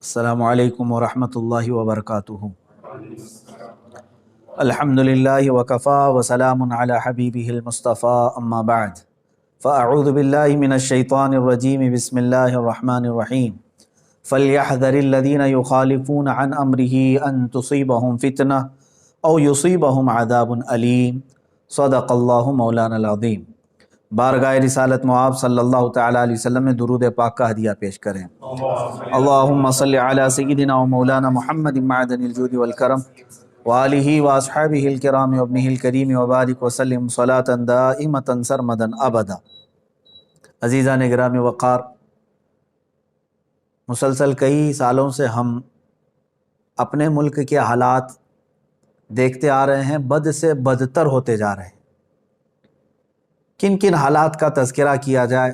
السلام علیکم ورحمۃ اللہ وبرکاتہ۔ الحمدللہ وکفا وسلام علی حبیبہ المصطفیٰ اما بعد فاعوذ باللہ من الشیطان الرجیم بسم اللہ الرحمن الرحیم فلیحذر الذین یخالفون عن امرہ ان تصیبہم فتنہ او یصیبہم عذاب علیم۔ صدق اللہ مولانا العظیم۔ بارگاہ رسالت معاب صلی اللہ تعالیٰ علیہ وسلم میں درود پاک کا ہدیہ پیش کریں۔ اللہم صلی علی سیدنا و مولانا محمد معدن الجود والکرم وآلہ واصحابہ الکرام وابنہ الکریم وبارک وسلم صلاة دائمة سرمدا ابدا۔ عزیزان گرامی وقار، مسلسل کئی سالوں سے ہم اپنے ملک کے حالات دیکھتے آ رہے ہیں، بد سے بدتر ہوتے جا رہے ہیں۔ کن کن حالات کا تذکرہ کیا جائے،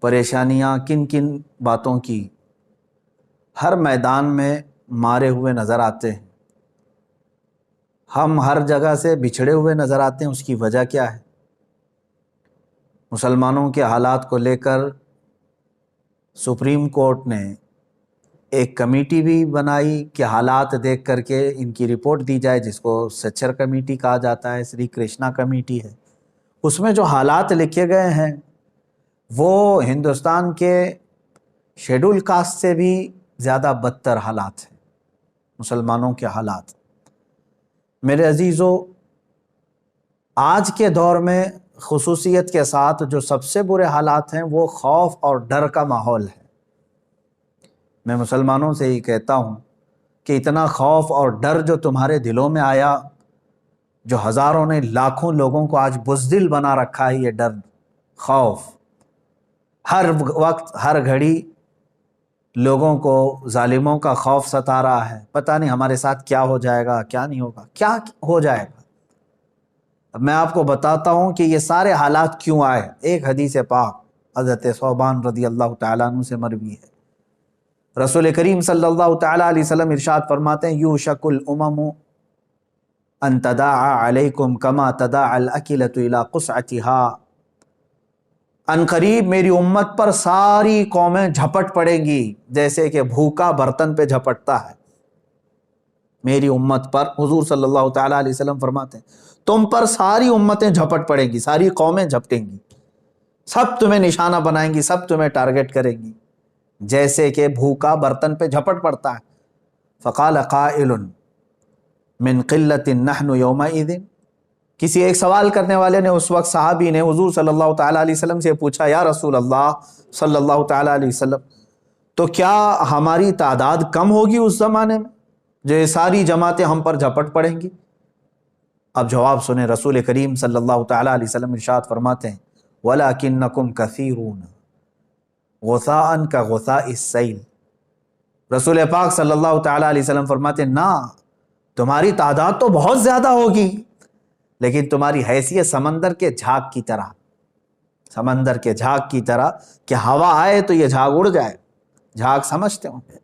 پریشانیاں کن کن باتوں کی، ہر میدان میں مارے ہوئے نظر آتے ہیں، ہم ہر جگہ سے بچھڑے ہوئے نظر آتے ہیں۔ اس کی وجہ کیا ہے؟ مسلمانوں کے حالات کو لے کر سپریم کورٹ نے ایک کمیٹی بھی بنائی کہ حالات دیکھ کر کے ان کی رپورٹ دی جائے، جس کو سچر کمیٹی کہا جاتا ہے، سری کرشنا کمیٹی ہے۔ اس میں جو حالات لکھے گئے ہیں وہ ہندوستان کے شیڈول کاسٹ سے بھی زیادہ بدتر حالات ہیں، مسلمانوں کے حالات۔ میرے عزیزو، آج کے دور میں خصوصیت کے ساتھ جو سب سے برے حالات ہیں وہ خوف اور ڈر کا ماحول ہے۔ میں مسلمانوں سے ہی کہتا ہوں کہ اتنا خوف اور ڈر جو تمہارے دلوں میں آیا، جو ہزاروں نے لاکھوں لوگوں کو آج بزدل بنا رکھا ہے، یہ ڈر، خوف، ہر وقت ہر گھڑی لوگوں کو ظالموں کا خوف ستا رہا ہے۔ پتہ نہیں ہمارے ساتھ کیا ہو جائے گا، کیا نہیں ہوگا، کیا ہو جائے گا۔ اب میں آپ کو بتاتا ہوں کہ یہ سارے حالات کیوں آئے۔ ایک حدیث پاک حضرت ثوبان رضی اللہ تعالیٰ عنہ سے مروی ہے۔ رسول کریم صلی اللہ تعالیٰ علیہ وسلم ارشاد فرماتے ہیں، یوشک الامم ان تداعى علیکم کما تداعى الاکلۃ الی قصعتها۔ ان قریب میری امت پر ساری قومیں جھپٹ پڑیں گی جیسے کہ بھوکا برتن پہ جھپٹتا ہے۔ میری امت پر، حضور صلی اللہ تعالیٰ علیہ وسلم فرماتے ہیں، تم پر ساری امتیں جھپٹ پڑیں گی، ساری قومیں جھپٹیں گی، سب تمہیں نشانہ بنائیں گی، سب تمہیں ٹارگٹ کریں گی جیسے کہ بھوکا برتن پہ جھپٹ پڑتا ہے۔ فقال قائل من قلت نحن یومئذ، کسی ایک سوال کرنے والے نے اس وقت، صحابی نے حضور صلی اللہ تعالیٰ علیہ وسلم سے پوچھا، یا رسول اللہ صلی اللہ تعالیٰ علیہ وسلم، تو کیا ہماری تعداد کم ہوگی اس زمانے میں جو یہ ساری جماعتیں ہم پر جھپٹ پڑیں گی؟ اب جواب سنیں، رسول کریم صلی اللہ تعالیٰ علیہ وسلم ارشاد فرماتے ہیں، وَلَكِنَّكُمْ كَثِيرُونَ غُثَاءً كَغُثَاءِ السَّيْلِ۔ رسول پاک صلی اللہ تعالیٰ علیہ وسلم فرماتے ہیں، نہ، تمہاری تعداد تو بہت زیادہ ہوگی لیکن تمہاری حیثیت سمندر کے جھاگ کی طرح، سمندر کے جھاگ کی طرح کہ ہوا آئے تو یہ جھاگ اڑ جائے، جھاگ سمجھتے ہوں گے،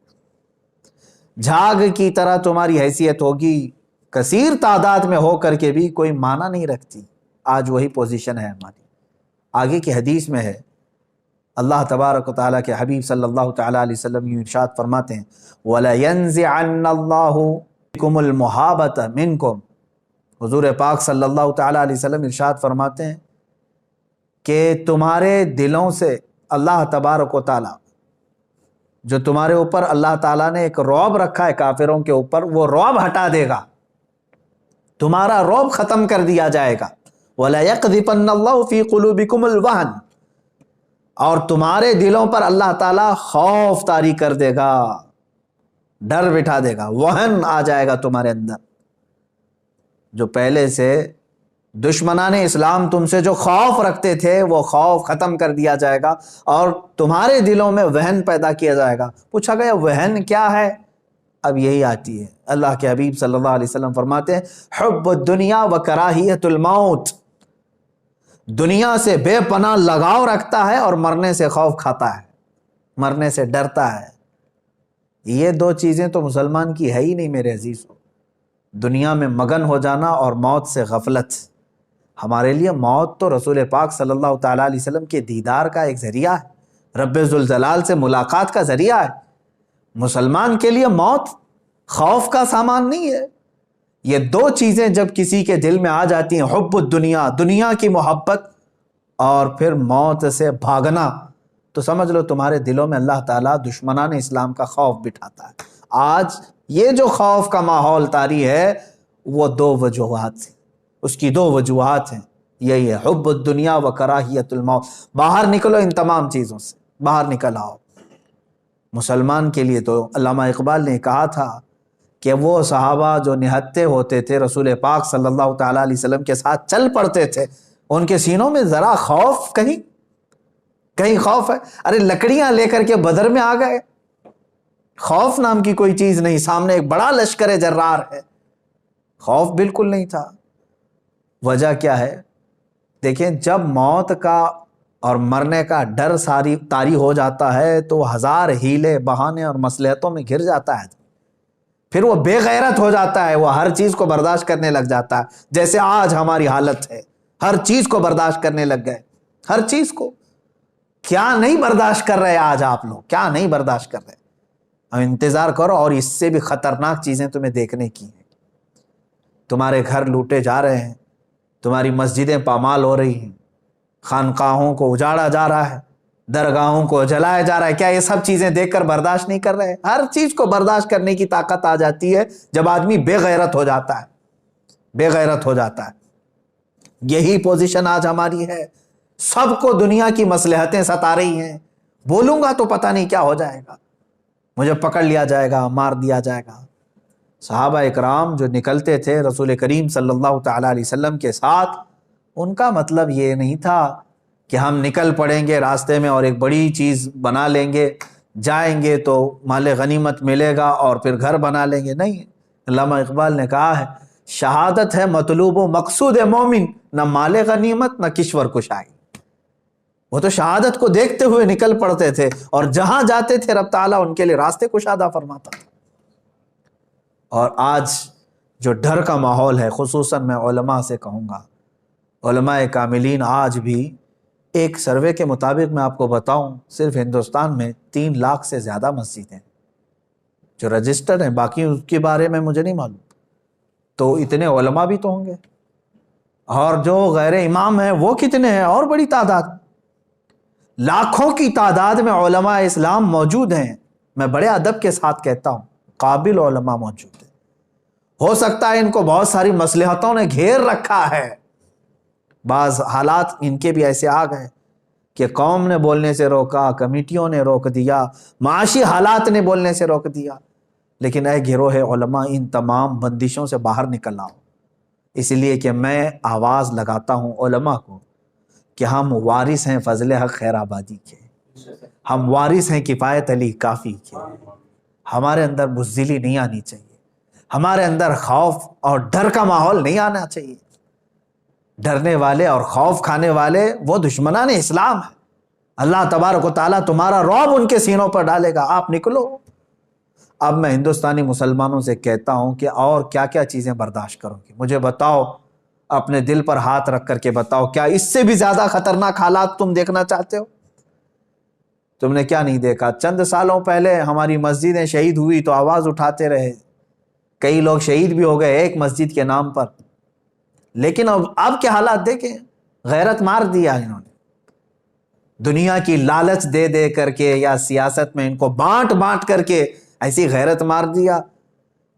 جھاگ کی طرح تمہاری حیثیت ہوگی، کثیر تعداد میں ہو کر کے بھی کوئی معنی نہیں رکھتی۔ آج وہی پوزیشن ہے ہماری۔ آگے کی حدیث میں ہے، اللہ تبارک و تعالیٰ کے حبیب صلی اللہ تعالیٰ علیہ وسلم یہ ارشاد فرماتے ہیں، وَلَيَنزِعَنَّ اللَّهُ بِكُمُ الْمُحَابَةَ مِنْكُمْ۔ حضور پاک صلی اللہ تعالیٰ علیہ وسلم ارشاد فرماتے ہیں کہ تمہارے دلوں سے اللہ تبارک و تعالیٰ، جو تمہارے اوپر اللہ تعالیٰ نے ایک رعب رکھا ہے کافروں کے اوپر، وہ رعب ہٹا دے گا، تمہارا رعب ختم کر دیا جائے گا۔ وَلَيَقْذِفَنَّ اللَّهُ فِي قُلُوبِكُمُ الْوَهْنَ، اور تمہارے دلوں پر اللہ تعالیٰ خوف طاری کر دے گا، ڈر بٹھا دے گا، وہن آ جائے گا تمہارے اندر۔ جو پہلے سے دشمنان اسلام تم سے جو خوف رکھتے تھے وہ خوف ختم کر دیا جائے گا اور تمہارے دلوں میں وہن پیدا کیا جائے گا۔ پوچھا گیا وہن کیا ہے؟ اب یہی آتی ہے، اللہ کے حبیب صلی اللہ علیہ وسلم فرماتے ہیں، حب الدنیا و کراہیت الموت، دنیا سے بے پناہ لگاؤ رکھتا ہے اور مرنے سے خوف کھاتا ہے، مرنے سے ڈرتا ہے۔ یہ دو چیزیں تو مسلمان کی ہے ہی نہیں میرے عزیزو، دنیا میں مگن ہو جانا اور موت سے غفلت۔ ہمارے لیے موت تو رسول پاک صلی اللہ تعالیٰ علیہ وسلم کے دیدار کا ایک ذریعہ ہے، رب ذوالجلال سے ملاقات کا ذریعہ ہے۔ مسلمان کے لیے موت خوف کا سامان نہیں ہے. یہ دو چیزیں جب کسی کے دل میں آ جاتی ہیں، حب الدنیا، دنیا کی محبت، اور پھر موت سے بھاگنا، تو سمجھ لو تمہارے دلوں میں اللہ تعالیٰ دشمنان اسلام کا خوف بٹھاتا ہے. آج یہ جو خوف کا ماحول طاری ہے وہ دو وجوہات سے، اس کی دو وجوہات ہیں. یہی ہے حب الدنیا و کراہیت الموت. باہر نکلو ان تمام چیزوں سے، باہر نکل آؤ. مسلمان کے لیے تو علامہ اقبال نے کہا تھا کہ وہ صحابہ جو نہتے ہوتے تھے رسول پاک صلی اللہ تعالیٰ علیہ وسلم کے ساتھ چل پڑتے تھے، ان کے سینوں میں ذرا خوف کہیں خوف ہے؟ ارے لکڑیاں لے کر کے بدر میں آ گئے، خوف نام کی کوئی چیز نہیں، سامنے ایک بڑا لشکر جرار ہے، خوف بالکل نہیں تھا. وجہ کیا ہے؟ دیکھیں جب موت کا اور مرنے کا ڈر ساری طاری ہو جاتا ہے تو ہزار ہیلے بہانے اور مصلحتوں میں گھر جاتا ہے، پھر وہ بے غیرت ہو جاتا ہے، وہ ہر چیز کو برداشت کرنے لگ جاتا ہے. جیسے آج ہماری حالت ہے، ہر چیز کو برداشت کرنے لگ گئے، ہر چیز کو. کیا نہیں برداشت کر رہے آج آپ لوگ، کیا نہیں برداشت کر رہے؟ اب انتظار کرو اور اس سے بھی خطرناک چیزیں تمہیں دیکھنے کی ہیں. تمہارے گھر لوٹے جا رہے ہیں، تمہاری مسجدیں پامال ہو رہی ہیں، خانقاہوں کو اجاڑا جا رہا ہے، درگاہوں کو جلایا جا رہا ہے. کیا یہ سب چیزیں دیکھ کر برداشت نہیں کر رہے؟ ہر چیز کو برداشت کرنے کی طاقت آ جاتی ہے جب آدمی بے غیرت ہو جاتا ہے، بے غیرت ہو جاتا ہے. یہی پوزیشن آج ہماری ہے. سب کو دنیا کی مصلحتیں ستا رہی ہیں. بولوں گا تو پتہ نہیں کیا ہو جائے گا، مجھے پکڑ لیا جائے گا، مار دیا جائے گا. صحابہ اکرام جو نکلتے تھے رسول کریم صلی اللہ تعالیٰ علیہ وسلم کے ساتھ، ان کا مطلب یہ نہیں تھا کہ ہم نکل پڑیں گے راستے میں اور ایک بڑی چیز بنا لیں گے، جائیں گے تو مال غنیمت ملے گا اور پھر گھر بنا لیں گے. نہیں، علامہ اقبال نے کہا ہے شہادت ہے مطلوب و مقصود مومن، نہ مال غنیمت نہ کشور کشائی. وہ تو شہادت کو دیکھتے ہوئے نکل پڑتے تھے اور جہاں جاتے تھے رب تعالیٰ ان کے لیے راستے کشادہ فرماتا تھا. اور آج جو ڈر کا ماحول ہے، خصوصاً میں علماء سے کہوں گا، علماء کاملین آج بھی ایک سروے کے مطابق میں آپ کو بتاؤں صرف ہندوستان میں 3 لاکھ سے زیادہ مسجدیں جو رجسٹرڈ ہیں، باقی اس کے بارے میں مجھے نہیں معلوم. تو اتنے علماء بھی تو ہوں گے، اور جو غیر امام ہیں وہ کتنے ہیں؟ اور بڑی تعداد، لاکھوں کی تعداد میں علماء اسلام موجود ہیں. میں بڑے ادب کے ساتھ کہتا ہوں قابل علماء موجود ہیں. ہو سکتا ہے ان کو بہت ساری مصلحتوں نے گھیر رکھا ہے، بعض حالات ان کے بھی ایسے آ گئے کہ قوم نے بولنے سے روکا، کمیٹیوں نے روک دیا، معاشی حالات نے بولنے سے روک دیا. لیکن اے گروہ علماء، ان تمام بندشوں سے باہر نکل آؤ. اس لیے کہ میں آواز لگاتا ہوں علماء کو کہ ہم وارث ہیں فضل حق خیر آبادی کے، ہم وارث ہیں کفایت علی کافی کے. ہمارے اندر بزدلی نہیں آنی چاہیے، ہمارے اندر خوف اور ڈر کا ماحول نہیں آنا چاہیے. ڈرنے والے اور خوف کھانے والے وہ دشمنان اسلام ہیں. اللہ تبارک و تعالیٰ تمہارا رعب ان کے سینوں پر ڈالے گا. آپ نکلو. اب میں ہندوستانی مسلمانوں سے کہتا ہوں کہ اور کیا کیا چیزیں برداشت کرو گے؟ مجھے بتاؤ، اپنے دل پر ہاتھ رکھ کر کے بتاؤ، کیا اس سے بھی زیادہ خطرناک حالات تم دیکھنا چاہتے ہو؟ تم نے کیا نہیں دیکھا؟ چند سالوں پہلے ہماری مسجدیں شہید ہوئی تو آواز اٹھاتے رہے، کئی لوگ شہید بھی ہو گئے ایک مسجد کے نام پر. لیکن اب کے حالات دیکھیں، غیرت مار دیا انہوں نے. دنیا کی لالچ دے دے کر کے یا سیاست میں ان کو بانٹ بانٹ کر کے ایسی غیرت مار دیا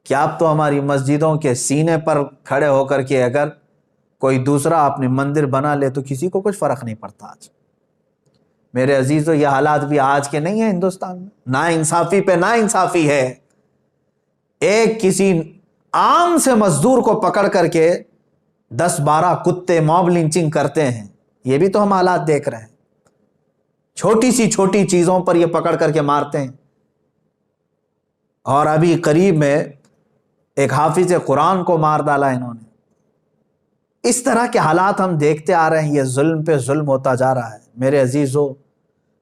کہ اب تو ہماری مسجدوں کے سینے پر کھڑے ہو کر کے اگر کوئی دوسرا اپنے مندر بنا لے تو کسی کو کچھ فرق نہیں پڑتا. آج میرے عزیزو یہ حالات بھی آج کے نہیں ہیں ہندوستان میں. نا انصافی پہ نا انصافی ہے. ایک کسی عام سے مزدور کو پکڑ کر کے 10-12 کتے موب لنچنگ کرتے ہیں. یہ بھی تو ہم حالات دیکھ رہے ہیں. چھوٹی سی چھوٹی چیزوں پر یہ پکڑ کر کے مارتے ہیں. اور ابھی قریب میں ایک حافظ قرآن کو مار ڈالا انہوں نے. اس طرح کے حالات ہم دیکھتے آ رہے ہیں. یہ ظلم پہ ظلم ہوتا جا رہا ہے. میرے عزیزو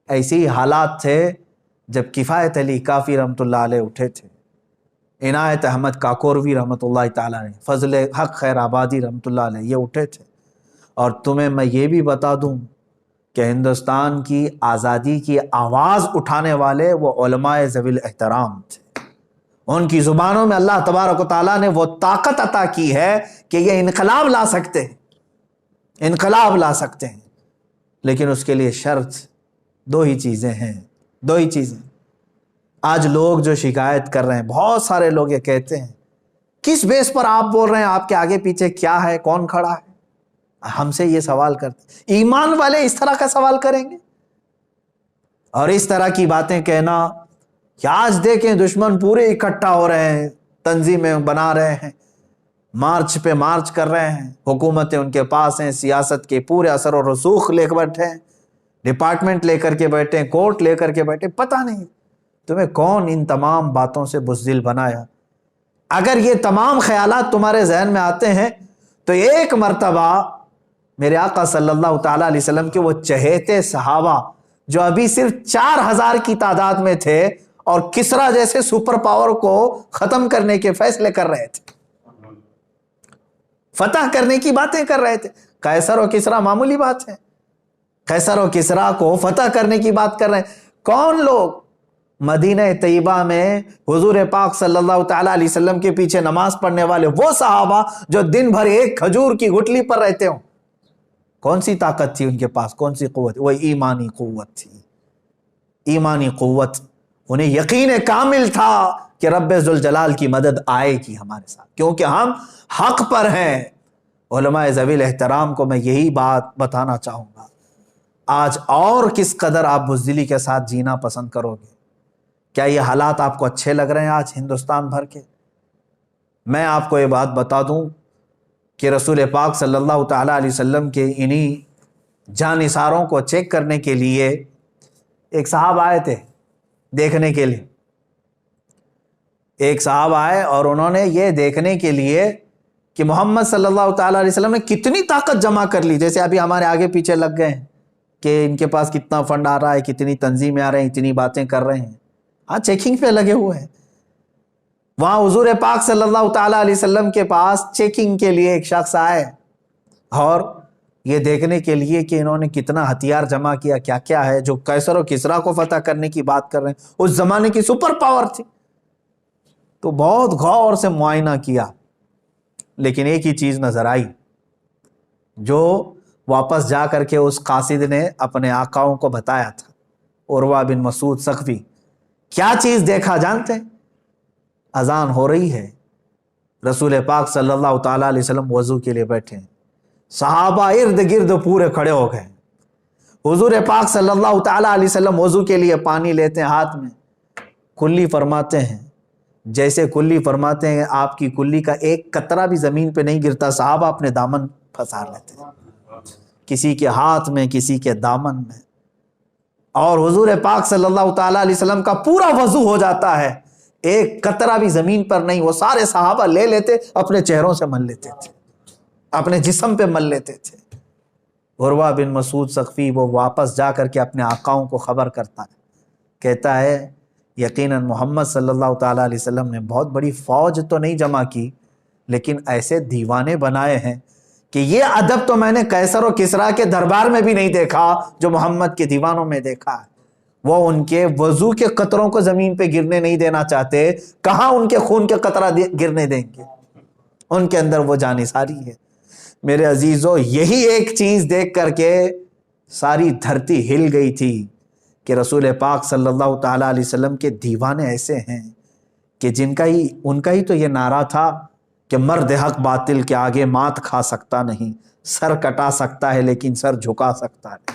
ایسی حالات تھے جب کفایت علی کافی رحمۃ اللہ علیہ اٹھے تھے، عنایت احمد کاکوروی رحمۃ اللہ تعالیٰ نے، فضل حق خیر آبادی رحمۃ اللہ علیہ یہ اٹھے تھے. اور تمہیں میں یہ بھی بتا دوں کہ ہندوستان کی آزادی کی آواز اٹھانے والے وہ علماء ذوی الاحترام تھے. ان کی زبانوں میں اللہ تبارک و تعالیٰ نے وہ طاقت عطا کی ہے کہ یہ انقلاب لا سکتے ہیں، انقلاب لا سکتے ہیں. لیکن اس کے لیے شرط دو ہی چیزیں ہیں، دو ہی چیزیں. آج لوگ جو شکایت کر رہے ہیں، بہت سارے لوگ یہ کہتے ہیں کس بیس پر آپ بول رہے ہیں، آپ کے آگے پیچھے کیا ہے، کون کھڑا ہے. ہم سے یہ سوال کرتے، ایمان والے اس طرح کا سوال کریں گے؟ اور اس طرح کی باتیں کہنا کہ آج دیکھیں دشمن پورے اکٹھا ہو رہے ہیں، تنظیمیں بنا رہے ہیں، مارچ پہ مارچ کر رہے ہیں، حکومتیں ان کے پاس ہیں، سیاست کے پورے اثر و رسوخ لے کر بیٹھے ہیں، ڈپارٹمنٹ لے کر کے بیٹھے ہیں، کورٹ لے کر کے بیٹھے. پتہ نہیں تمہیں کون ان تمام باتوں سے بزدل بنایا. اگر یہ تمام خیالات تمہارے ذہن میں آتے ہیں تو ایک مرتبہ میرے آقا صلی اللہ تعالیٰ علیہ وسلم کے وہ چہیتے صحابہ جو ابھی صرف 4000 کی تعداد میں تھے اور کسرا جیسے سپر پاور کو ختم کرنے کے فیصلے کر رہے تھے، فتح کرنے کی باتیں کر رہے تھے. قیصر و کسرا معمولی بات ہے، قیصر و کسرا کو فتح کرنے کی بات کر رہے ہیں. کون لوگ مدینہ طیبہ میں حضور پاک صلی اللہ تعالیٰ علیہ وسلم کے پیچھے نماز پڑھنے والے وہ صحابہ جو دن بھر ایک کھجور کی گٹلی پر رہتے ہوں، کون سی طاقت تھی ان کے پاس، کون سی قوت؟ وہ ایمانی قوت تھی، ایمانی قوت. انہیں یقین کامل تھا کہ رب ذوالجلال کی مدد آئے گی ہمارے ساتھ، کیونکہ ہم حق پر ہیں. علماء ذوی الاحترام کو میں یہی بات بتانا چاہوں گا. آج اور کس قدر آپ بزدلی کے ساتھ جینا پسند کرو گے؟ کیا یہ حالات آپ کو اچھے لگ رہے ہیں آج ہندوستان بھر کے؟ میں آپ کو یہ بات بتا دوں کہ رسول پاک صلی اللہ تعالیٰ علیہ وسلم کے انہی جانثاروں کو چیک کرنے کے لیے ایک صاحب آئے تھے دیکھنے کے لیے. ایک صاحب آئے اور انہوں نے یہ دیکھنے کے لیے کہ محمد صلی اللہ تعالیٰ علیہ وسلم نے کتنی طاقت جمع کر لی. جیسے ابھی ہمارے آگے پیچھے لگ گئے ہیں کہ ان کے پاس کتنا فنڈ آ رہا ہے، کتنی تنظیمیں آ رہے ہیں، اتنی باتیں کر رہے ہیں. ہاں چیکنگ پہ لگے ہوئے ہیں. وہاں حضور پاک صلی اللہ تعالیٰ علیہ وسلم کے پاس چیکنگ کے لیے ایک شخص آئے اور یہ دیکھنے کے لیے کہ انہوں نے کتنا ہتھیار جمع کیا، کیا کیا ہے، جو قیصر و کسرا کو فتح کرنے کی بات کر رہے ہیں، اس زمانے کی سپر پاور تھی. تو بہت غور سے معائنہ کیا، لیکن ایک ہی چیز نظر آئی جو واپس جا کر کے اس قاصد نے اپنے آقاؤں کو بتایا تھا، عروہ بن مسعود ثقفی. کیا چیز دیکھا جانتے ہیں؟ اذان ہو رہی ہے، رسول پاک صلی اللہ تعالیٰ علیہ وسلم وضو کے لیے بیٹھے ہیں، صحابہ ارد گرد پورے کھڑے ہو گئے. حضور پاک صلی اللہ تعالیٰ علیہ وسلم وضو کے لیے پانی لیتے ہیں ہاتھ میں، کلی فرماتے ہیں. جیسے کلی فرماتے ہیں آپ کی کلی کا ایک قطرہ بھی زمین پہ نہیں گرتا، صحابہ اپنے دامن پھنسا لیتے ہیں، کسی کے ہاتھ میں، کسی کے دامن میں. اور حضور پاک صلی اللہ تعالیٰ علیہ وسلم کا پورا وضو ہو جاتا ہے، ایک قطرہ بھی زمین پر نہیں. وہ سارے صحابہ لے لیتے، اپنے چہروں سے مل لیتے تھے، اپنے جسم پہ مل لیتے تھے. عروہ بن مسعود ثقفی وہ واپس جا کر کے اپنے آقاؤں کو خبر کرتا ہے، کہتا ہے یقیناً محمد صلی اللہ تعالیٰ علیہ وسلم نے بہت بڑی فوج تو نہیں جمع کی، لیکن ایسے دیوانے بنائے ہیں کہ یہ ادب تو میں نے قیصر و کسرا کے دربار میں بھی نہیں دیکھا جو محمد کے دیوانوں میں دیکھا ہے. وہ ان کے وضو کے قطروں کو زمین پہ گرنے نہیں دینا چاہتے، کہاں ان کے خون کے قطرہ گرنے دیں گے؟ ان کے اندر وہ جانثاری ہے. میرے عزیزو، یہی ایک چیز دیکھ کر کے ساری دھرتی ہل گئی تھی کہ رسول پاک صلی اللہ تعالیٰ علیہ وسلم کے دیوانے ایسے ہیں کہ ان کا ہی تو یہ نعرہ تھا کہ مرد حق باطل کے آگے مات کھا سکتا نہیں، سر کٹا سکتا ہے لیکن سر جھکا سکتا ہے.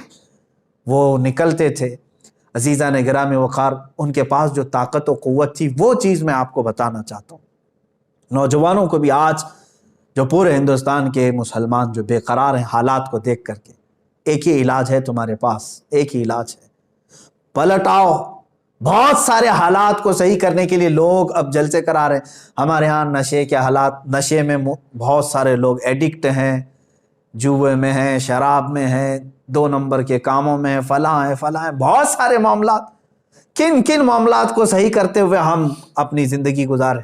وہ نکلتے تھے. عزیزان گرامی وقار، ان کے پاس جو طاقت و قوت تھی وہ چیز میں آپ کو بتانا چاہتا ہوں. نوجوانوں کو بھی آج جو پورے ہندوستان کے مسلمان جو بے قرار ہیں حالات کو دیکھ کر کے، ایک ہی علاج ہے تمہارے پاس، ایک ہی علاج ہے، پلٹ آؤ. بہت سارے حالات کو صحیح کرنے کے لیے لوگ اب جلسے کرا رہے ہیں. ہمارے ہاں نشے کے حالات، نشے میں بہت سارے لوگ ایڈکٹ ہیں، جوئے میں ہیں، شراب میں ہیں، 2 نمبر کے کاموں میں ہیں، فلاں ہیں فلاں ہیں، بہت سارے معاملات. کن کن معاملات کو صحیح کرتے ہوئے ہم اپنی زندگی گزاریں،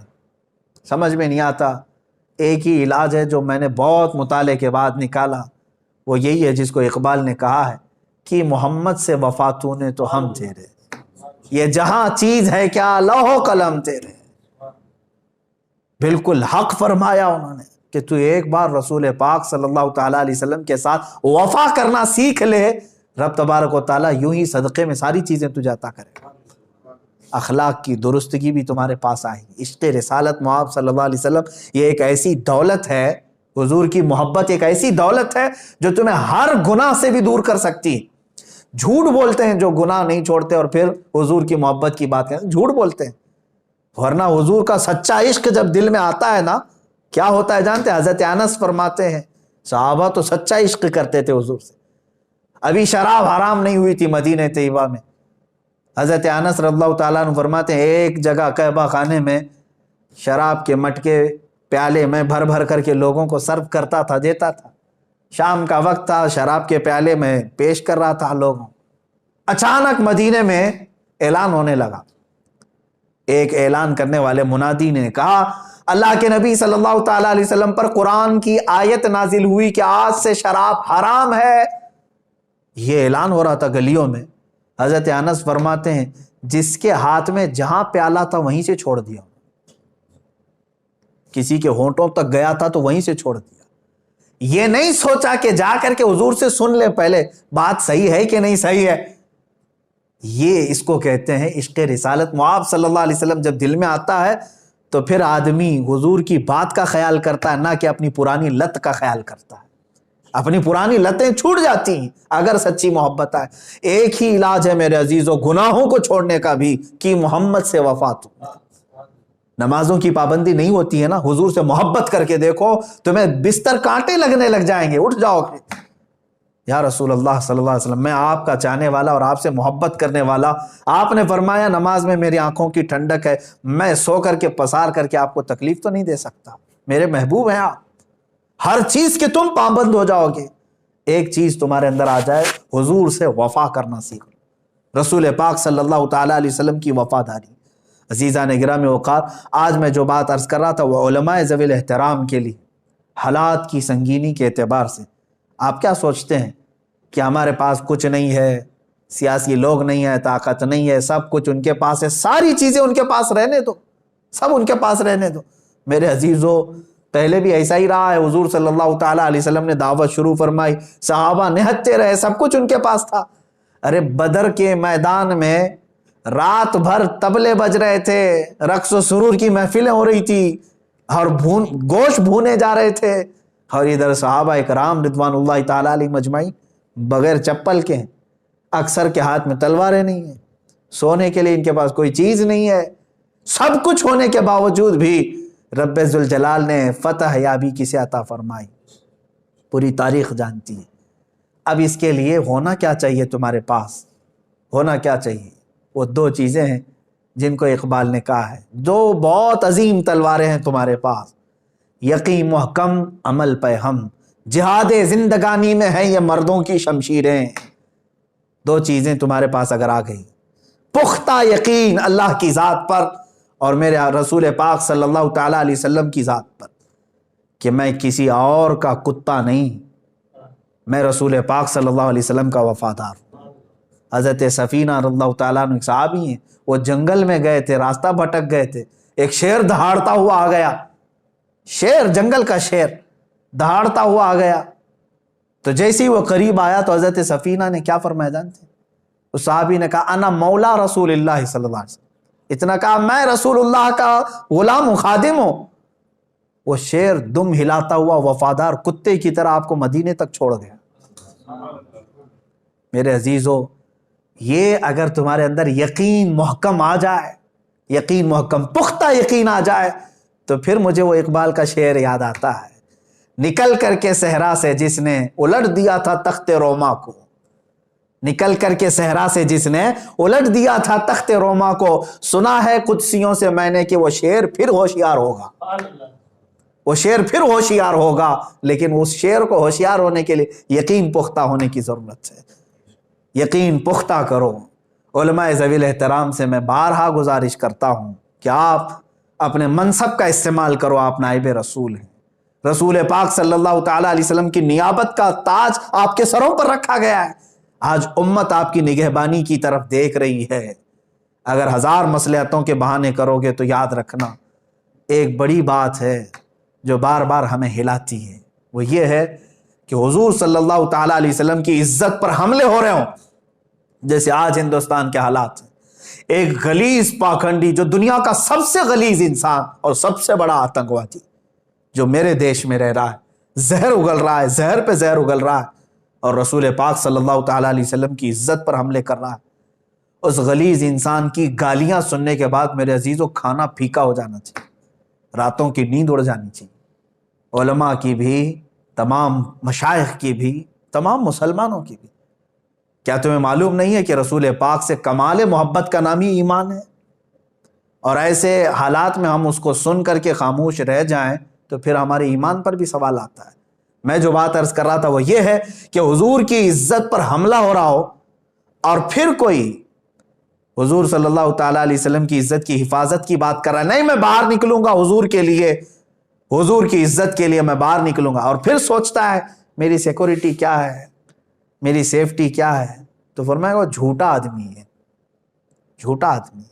سمجھ میں نہیں آتا. ایک ہی علاج ہے جو میں نے بہت مطالعے کے بعد نکالا، وہ یہی ہے جس کو اقبال نے کہا ہے کہ محمد سے وفا تو نے تو ہم تیرے، یہ جہاں چیز ہے کیا لوح و قلم تیرے۔ بالکل حق فرمایا انہوں نے کہ تو ایک بار رسول پاک صلی اللہ تعالیٰ علیہ وسلم کے ساتھ وفا کرنا سیکھ لے، رب تبارک و تعالیٰ یوں ہی صدقے میں ساری چیزیں تجھے عطا کرے گا۔ اخلاق کی درستگی بھی تمہارے پاس آئے گی۔ عشق رسالت محمد صلی اللہ علیہ وسلم یہ ایک ایسی دولت ہے، حضور کی محبت ایک ایسی دولت ہے جو تمہیں ہر گناہ سے بھی دور کر سکتی ہے۔ جھوٹ بولتے ہیں جو گناہ نہیں چھوڑتے اور پھر حضور کی محبت کی بات کرتے ہیں، جھوٹ بولتے ہیں، ورنہ حضور کا سچا عشق جب دل میں آتا ہے نا کیا ہوتا ہے جانتے ہیں؟ حضرت انس فرماتے ہیں صحابہ تو سچا عشق کرتے تھے حضور سے، ابھی شراب حرام نہیں ہوئی تھی مدینہ طیبہ میں۔ حضرت انس رضی اللہ تعالیٰ عنہ فرماتے ہیں ایک جگہ کعبہ خانے میں شراب کے مٹکے پیالے میں بھر بھر کر کے لوگوں کو سرو کرتا تھا، دیتا تھا۔ شام کا وقت تھا، شراب کے پیالے میں پیش کر رہا تھا لوگوں۔ اچانک مدینے میں اعلان ہونے لگا، ایک اعلان کرنے والے منادی نے کہا اللہ کے نبی صلی اللہ تعالیٰ علیہ وسلم پر قرآن کی آیت نازل ہوئی کہ آج سے شراب حرام ہے۔ یہ اعلان ہو رہا تھا گلیوں میں۔ حضرت انس فرماتے ہیں جس کے ہاتھ میں جہاں پیالہ تھا وہیں سے چھوڑ دیا، کسی کے ہونٹوں تک گیا تھا تو وہیں سے چھوڑ دیا۔ یہ نہیں سوچا کہ جا کر کے حضور سے سن لے پہلے بات صحیح ہے کہ نہیں صحیح ہے۔ یہ اس کو کہتے ہیں عشق رسالت محمد صلی اللہ علیہ وسلم جب دل میں آتا ہے تو پھر آدمی حضور کی بات کا خیال کرتا ہے، نہ کہ اپنی پرانی لت کا خیال کرتا ہے۔ اپنی پرانی لتیں چھوٹ جاتی ہیں اگر سچی محبت آئے۔ ایک ہی علاج ہے میرے عزیزوں گناہوں کو چھوڑنے کا بھی، کہ محمد سے وفا تو۔ نمازوں کی پابندی نہیں ہوتی ہے نا، حضور سے محبت کر کے دیکھو تمہیں بستر کانٹے لگنے لگ جائیں گے، اٹھ جاؤ گے یا رسول اللہ صلی اللہ علیہ وسلم میں آپ کا چاہنے والا اور آپ سے محبت کرنے والا۔ آپ نے فرمایا نماز میں میری آنکھوں کی ٹھنڈک ہے، میں سو کر کے پسار کر کے آپ کو تکلیف تو نہیں دے سکتا، میرے محبوب ہیں آپ، ہر چیز کے تم پابند ہو جاؤ گے۔ ایک چیز تمہارے اندر آ جائے، حضور سے وفا کرنا سیکھو، رسول پاک صلی اللہ تعالیٰ علیہ وسلم کی وفاداری۔ عزیزان گرامی وقار، آج میں جو بات عرض کر رہا تھا وہ علماء ذوی الاحترام کے لیے حالات کی سنگینی کے اعتبار سے۔ آپ کیا سوچتے ہیں کہ ہمارے پاس کچھ نہیں ہے، سیاسی لوگ نہیں ہے، طاقت نہیں ہے، سب کچھ ان کے پاس ہے، ساری چیزیں ان کے پاس رہنے دو، سب ان کے پاس رہنے دو۔ میرے عزیزوں پہلے بھی ایسا ہی رہا ہے، حضور صلی اللہ تعالیٰ علیہ وسلم نے دعوت شروع فرمائی، صحابہ نہتے رہے، سب کچھ ان کے پاس تھا۔ ارے بدر کے میدان میں رات بھر طبلے بج رہے تھے، رقص و سرور کی محفلیں ہو رہی تھی اور گوشت بھونے جا رہے تھے، اور ادھر صحابہ اکرام رضوان اللہ تعالیٰ علیہ مجمعین بغیر چپل کے ہیں، اکثر کے ہاتھ میں تلواریں نہیں ہیں، سونے کے لیے ان کے پاس کوئی چیز نہیں ہے، سب کچھ ہونے کے باوجود بھی رب ذوالجلال نے فتح یابی کسے عطا فرمائی، پوری تاریخ جانتی ہے۔ اب اس کے لیے ہونا کیا چاہیے تمہارے پاس؟ ہونا کیا چاہیے؟ وہ دو چیزیں ہیں جن کو اقبال نے کہا ہے، دو بہت عظیم تلواریں ہیں تمہارے پاس، یقین محکم عمل پہ ہم، جہاد زندگانی میں ہے یہ مردوں کی شمشیریں۔ دو چیزیں تمہارے پاس اگر آ گئی، پختہ یقین اللہ کی ذات پر اور میرے رسول پاک صلی اللہ تعالیٰ علیہ وسلم کی ذات پر، کہ میں کسی اور کا کتا نہیں، میں رسول پاک صلی اللہ علیہ وسلم کا وفادار ہوں۔ حضرت سفینہ رضی اللہ تعالیٰ عنہ ایک صحابی ہیں، وہ جنگل میں گئے تھے، راستہ بھٹک گئے تھے، ایک شیر دہاڑتا ہوا آ گیا، شیر، جنگل کا شیر دہاڑتا ہوا آ گیا، تو جیسے ہی وہ قریب آیا تو حضرت سفینہ نے کیا فرمایا جانتے ہیں؟ اس صحابی نے کہا انا مولا رسول اللہ صلی اللہ علیہ وسلم، اتنا کہا میں رسول اللہ کا غلام و خادم ہوں۔ وہ شیر دم ہلاتا ہوا وفادار کتے کی طرح آپ کو مدینے تک چھوڑ گیا۔ میرے عزیزو، یہ اگر تمہارے اندر یقین محکم آ جائے، یقین محکم پختہ یقین آ جائے، تو پھر مجھے وہ اقبال کا شعر یاد آتا ہے، نکل کر کے صحرا سے جس نے الٹ دیا تھا تخت روما کو، نکل کر کے صحرا سے جس نے الٹ دیا تھا تخت روما کو، سنا ہے قدسیوں سے میں نے کہ وہ شیر پھر ہوشیار ہوگا، وہ شیر پھر ہوشیار ہوگا، لیکن اس شیر کو ہوشیار ہونے کے لیے یقین پختہ ہونے کی ضرورت ہے۔ یقین پختہ کرو۔ علماء ذوی الاحترام سے میں بارہا گزارش کرتا ہوں کہ آپ اپنے منصب کا استعمال کرو، آپ نائب رسول ہیں، رسول پاک صلی اللہ تعالیٰ علیہ وسلم کی نیابت کا تاج آپ کے سروں پر رکھا گیا ہے، آج امت آپ کی نگہبانی کی طرف دیکھ رہی ہے۔ اگر 1000 مصلحتوں کے بہانے کرو گے تو یاد رکھنا ایک بڑی بات ہے جو بار بار ہمیں ہلاتی ہے، وہ یہ ہے کہ حضور صلی اللہ تعالیٰ علیہ وسلم کی عزت پر حملے ہو رہے ہوں، جیسے آج ہندوستان کے حالات ہیں۔ ایک غلیظ پاکھنڈی جو دنیا کا سب سے غلیظ انسان اور سب سے بڑا آتنکوادی جو میرے دیش میں رہ رہا ہے، زہر اگل رہا ہے، زہر پہ زہر اگل رہا ہے، اور رسول پاک صلی اللہ تعالیٰ علیہ وسلم کی عزت پر حملے کر رہا ہے۔ اس غلیظ انسان کی گالیاں سننے کے بعد میرے عزیزوں کھانا پھیکا ہو جانا چاہیے، راتوں کی نیند اڑ جانی چاہیے، علماء کی بھی، تمام مشائخ کی بھی، تمام مسلمانوں کی بھی۔ کیا تمہیں معلوم نہیں ہے کہ رسول پاک سے کمال محبت کا نام ہی ایمان ہے؟ اور ایسے حالات میں ہم اس کو سن کر کے خاموش رہ جائیں تو پھر ہمارے ایمان پر بھی سوال آتا ہے۔ میں جو بات عرض کر رہا تھا وہ یہ ہے کہ حضور کی عزت پر حملہ ہو رہا ہو اور پھر کوئی حضور صلی اللہ تعالیٰ علیہ وسلم کی عزت کی حفاظت کی بات کر رہا ہے، نہیں میں باہر نکلوں گا حضور کے لیے، حضور کی عزت کے لیے میں باہر نکلوں گا، اور پھر سوچتا ہے میری سیکورٹی کیا ہے، میری سیفٹی کیا ہے، تو فرمایا وہ جھوٹا آدمی ہے، جھوٹا آدمی۔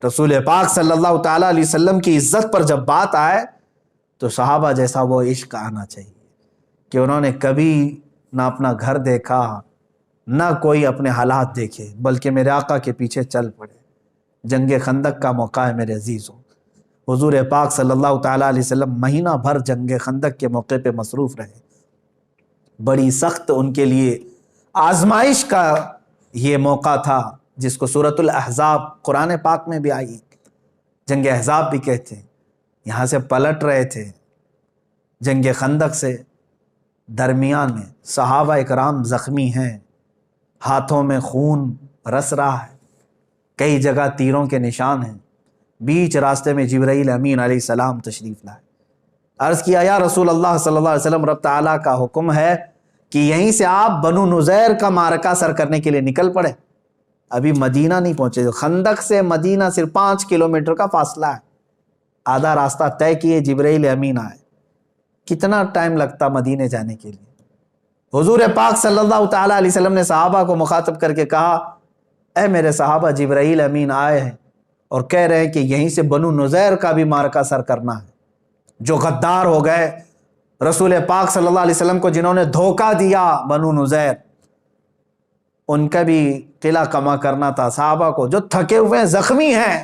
رسول پاک صلی اللہ تعالیٰ علیہ وسلم کی عزت پر جب بات آئے تو صحابہ جیسا وہ عشق آنا چاہیے کہ انہوں نے کبھی نہ اپنا گھر دیکھا نہ کوئی اپنے حالات دیکھے، بلکہ میرے آقا کے پیچھے چل پڑے۔ جنگ خندق کا موقع ہے میرے عزیزوں، حضور پاک صلی اللہ تعالیٰ علیہ وسلم مہینہ بھر جنگ خندق کے موقع پہ مصروف رہے۔ بڑی سخت ان کے لیے آزمائش کا یہ موقع تھا، جس کو سورۃ الاحزاب قرآن پاک میں بھی آئی، جنگ احزاب بھی کہتے ہیں۔ یہاں سے پلٹ رہے تھے جنگ خندق سے، درمیان میں صحابہ اکرام زخمی ہیں، ہاتھوں میں خون رس رہا ہے، کئی جگہ تیروں کے نشان ہیں، بیچ راستے میں جبرائیل امین علیہ السلام تشریف لائے۔ عرض کیا یا رسول اللہ صلی اللہ علیہ وسلم، رب تعالیٰ کا حکم ہے کہ یہیں سے آپ بنو نذیر کا معرکہ سر کرنے کے لیے نکل پڑے۔ ابھی مدینہ نہیں پہنچے، خندق سے مدینہ صرف 5 کلومیٹر کا فاصلہ ہے، آدھا راستہ طے کیے، جبرائیل امین آئے۔ کتنا ٹائم لگتا مدینے جانے کے لیے؟ حضور پاک صلی اللہ تعالیٰ علیہ وسلم نے صحابہ کو مخاطب کر کے کہا، اے میرے صحابہ، جبرائیل امین آئے ہیں اور کہہ رہے ہیں کہ یہیں سے بنو نذیر کا بھی معرکہ سر کرنا ہے۔ جو غدار ہو گئے رسول پاک صلی اللہ علیہ وسلم کو، جنہوں نے دھوکہ دیا بنو نذیر، ان کا بھی قلعہ کما کرنا تھا۔ صحابہ کو جو تھکے ہوئے ہیں، زخمی ہیں،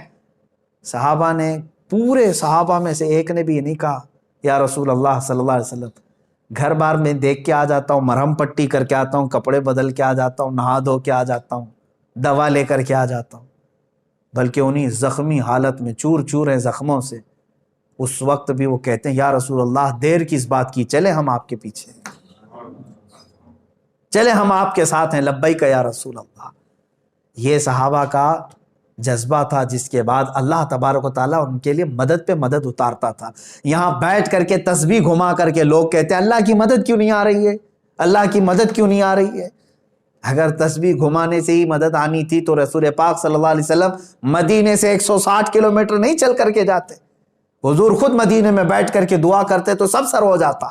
صحابہ نے، پورے صحابہ میں سے ایک نے بھی یہ نہیں کہا یا رسول اللہ صلی اللہ علیہ وسلم گھر بار میں دیکھ کے آ جاتا ہوں، مرہم پٹی کر کے آتا ہوں، کپڑے بدل کے آ جاتا ہوں، نہا دھو کے آ جاتا ہوں، دوا لے کر کے آ جاتا ہوں، بلکہ انہی زخمی حالت میں چور چور ہیں زخموں سے، اس وقت بھی وہ کہتے ہیں یا رسول اللہ دیر کس بات کی، چلے ہم آپ کے پیچھے ہیں، چلے ہم آپ کے ساتھ ہیں، لبیک یا رسول اللہ۔ یہ صحابہ کا جذبہ تھا، جس کے بعد اللہ تبارک و تعالیٰ ان کے لیے مدد پہ مدد اتارتا تھا۔ یہاں بیٹھ کر کے تسبیح گھما کر کے لوگ کہتے ہیں اللہ کی مدد کیوں نہیں آ رہی ہے، اللہ کی مدد کیوں نہیں آ رہی ہے۔ اگر تسبیح گھمانے سے ہی مدد آنی تھی تو رسول پاک صلی اللہ علیہ وسلم مدینے سے 160 کلومیٹر نہیں چل کر کے جاتے، حضور خود مدینے میں بیٹھ کر کے دعا کرتے تو سب سر ہو جاتا۔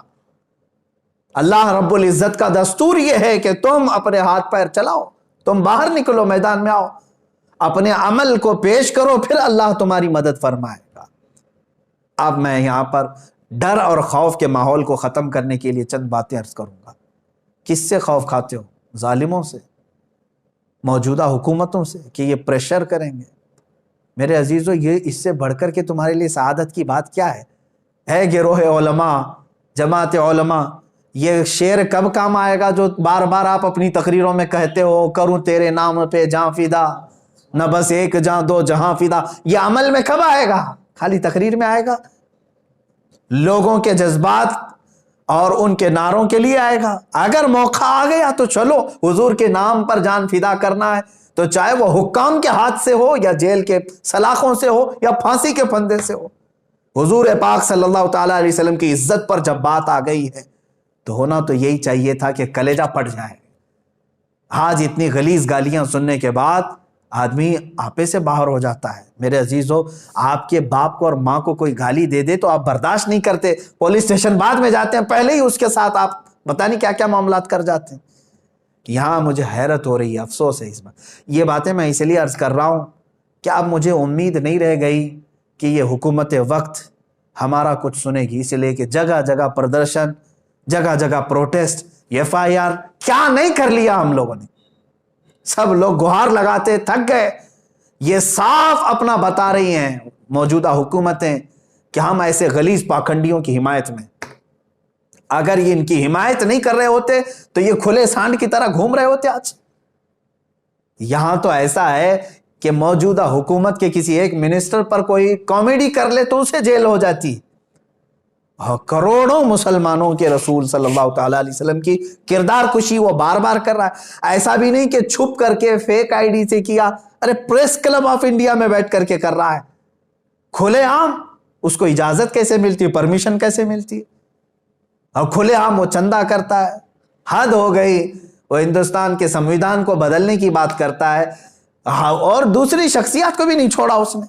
اللہ رب العزت کا دستور یہ ہے کہ تم اپنے ہاتھ پیر چلاؤ، تم باہر نکلو، میدان میں آؤ، اپنے عمل کو پیش کرو، پھر اللہ تمہاری مدد فرمائے گا۔ اب میں یہاں پر ڈر اور خوف کے ماحول کو ختم کرنے کے لیے چند باتیں عرض کروں گا۔ کس سے خوف کھاتے ہو؟ ظالموں سے، موجودہ حکومتوں سے، کہ یہ پریشر کریں گے۔ میرے عزیزو، یہ اس سے بڑھ کر کے تمہارے لیے سعادت کی بات کیا ہے؟ اے گروہ علماء، جماعت علماء، یہ شعر کب کام آئے گا جو بار بار آپ اپنی تقریروں میں کہتے ہو، کروں تیرے نام پہ جاں فدا، نہ بس ایک جاں دو جہاں فدا؟ یہ عمل میں کب آئے گا؟ خالی تقریر میں آئے گا؟ لوگوں کے جذبات اور ان کے نعروں کے لیے آئے گا؟ اگر موقع آ گیا تو چلو، حضور کے نام پر جان فدا کرنا ہے تو چاہے وہ حکام کے ہاتھ سے ہو یا جیل کے سلاخوں سے ہو یا پھانسی کے پھندے سے ہو۔ حضور پاک صلی اللہ تعالیٰ علیہ وسلم کی عزت پر جب بات آ گئی ہے تو ہونا تو یہی چاہیے تھا کہ کلیجہ پھٹ جائے۔ آج اتنی غلیظ گالیاں سننے کے بعد آدمی آپے سے باہر ہو جاتا ہے۔ میرے عزیزو، آپ کے باپ کو اور ماں کو کوئی گالی دے دے تو آپ برداشت نہیں کرتے، پولیس اسٹیشن بعد میں جاتے ہیں، پہلے ہی اس کے ساتھ آپ پتہ نہیں کیا کیا معاملات کر جاتے ہیں۔ یہاں مجھے حیرت ہو رہی ہے، افسوس ہے اس بات. یہ باتیں میں اس لیے عرض کر رہا ہوں کہ اب مجھے امید نہیں رہ گئی کہ یہ حکومت وقت ہمارا کچھ سنے گی، اس لیے کہ جگہ جگہ پردرشن، جگہ جگہ پروٹیسٹ، FIR، کیا نہیں کر لیا ہم لوگوں نے. سب لوگ گہار لگاتے تھک گئے. یہ صاف اپنا بتا رہی ہیں موجودہ حکومتیں کہ ہم ایسے غلیظ پاکھنڈیوں کی حمایت میں. اگر یہ ان کی حمایت نہیں کر رہے ہوتے تو یہ کھلے سانڈ کی طرح گھوم رہے ہوتے آج. یہاں تو ایسا ہے کہ موجودہ حکومت کے کسی ایک منسٹر پر کوئی کامیڈی کر لے تو اسے جیل ہو جاتی. کروڑوں مسلمانوں کے رسول صلی اللہ تعالی علیہ وسلم کی کردار کشی وہ بار بار کر رہا ہے. ایسا بھی نہیں کہ چھپ کر کے فیک ID سے کیا، ارے پریس کلب آف انڈیا میں بیٹھ کر کے کر رہا ہے کھلے عام. اس کو اجازت کیسے ملتی، پرمیشن کیسے ملتی؟ اور کھلے عام وہ چندہ کرتا ہے. حد ہو گئی. وہ ہندوستان کے سمویدھان کو بدلنے کی بات کرتا ہے اور دوسری شخصیات کو بھی نہیں چھوڑا اس نے.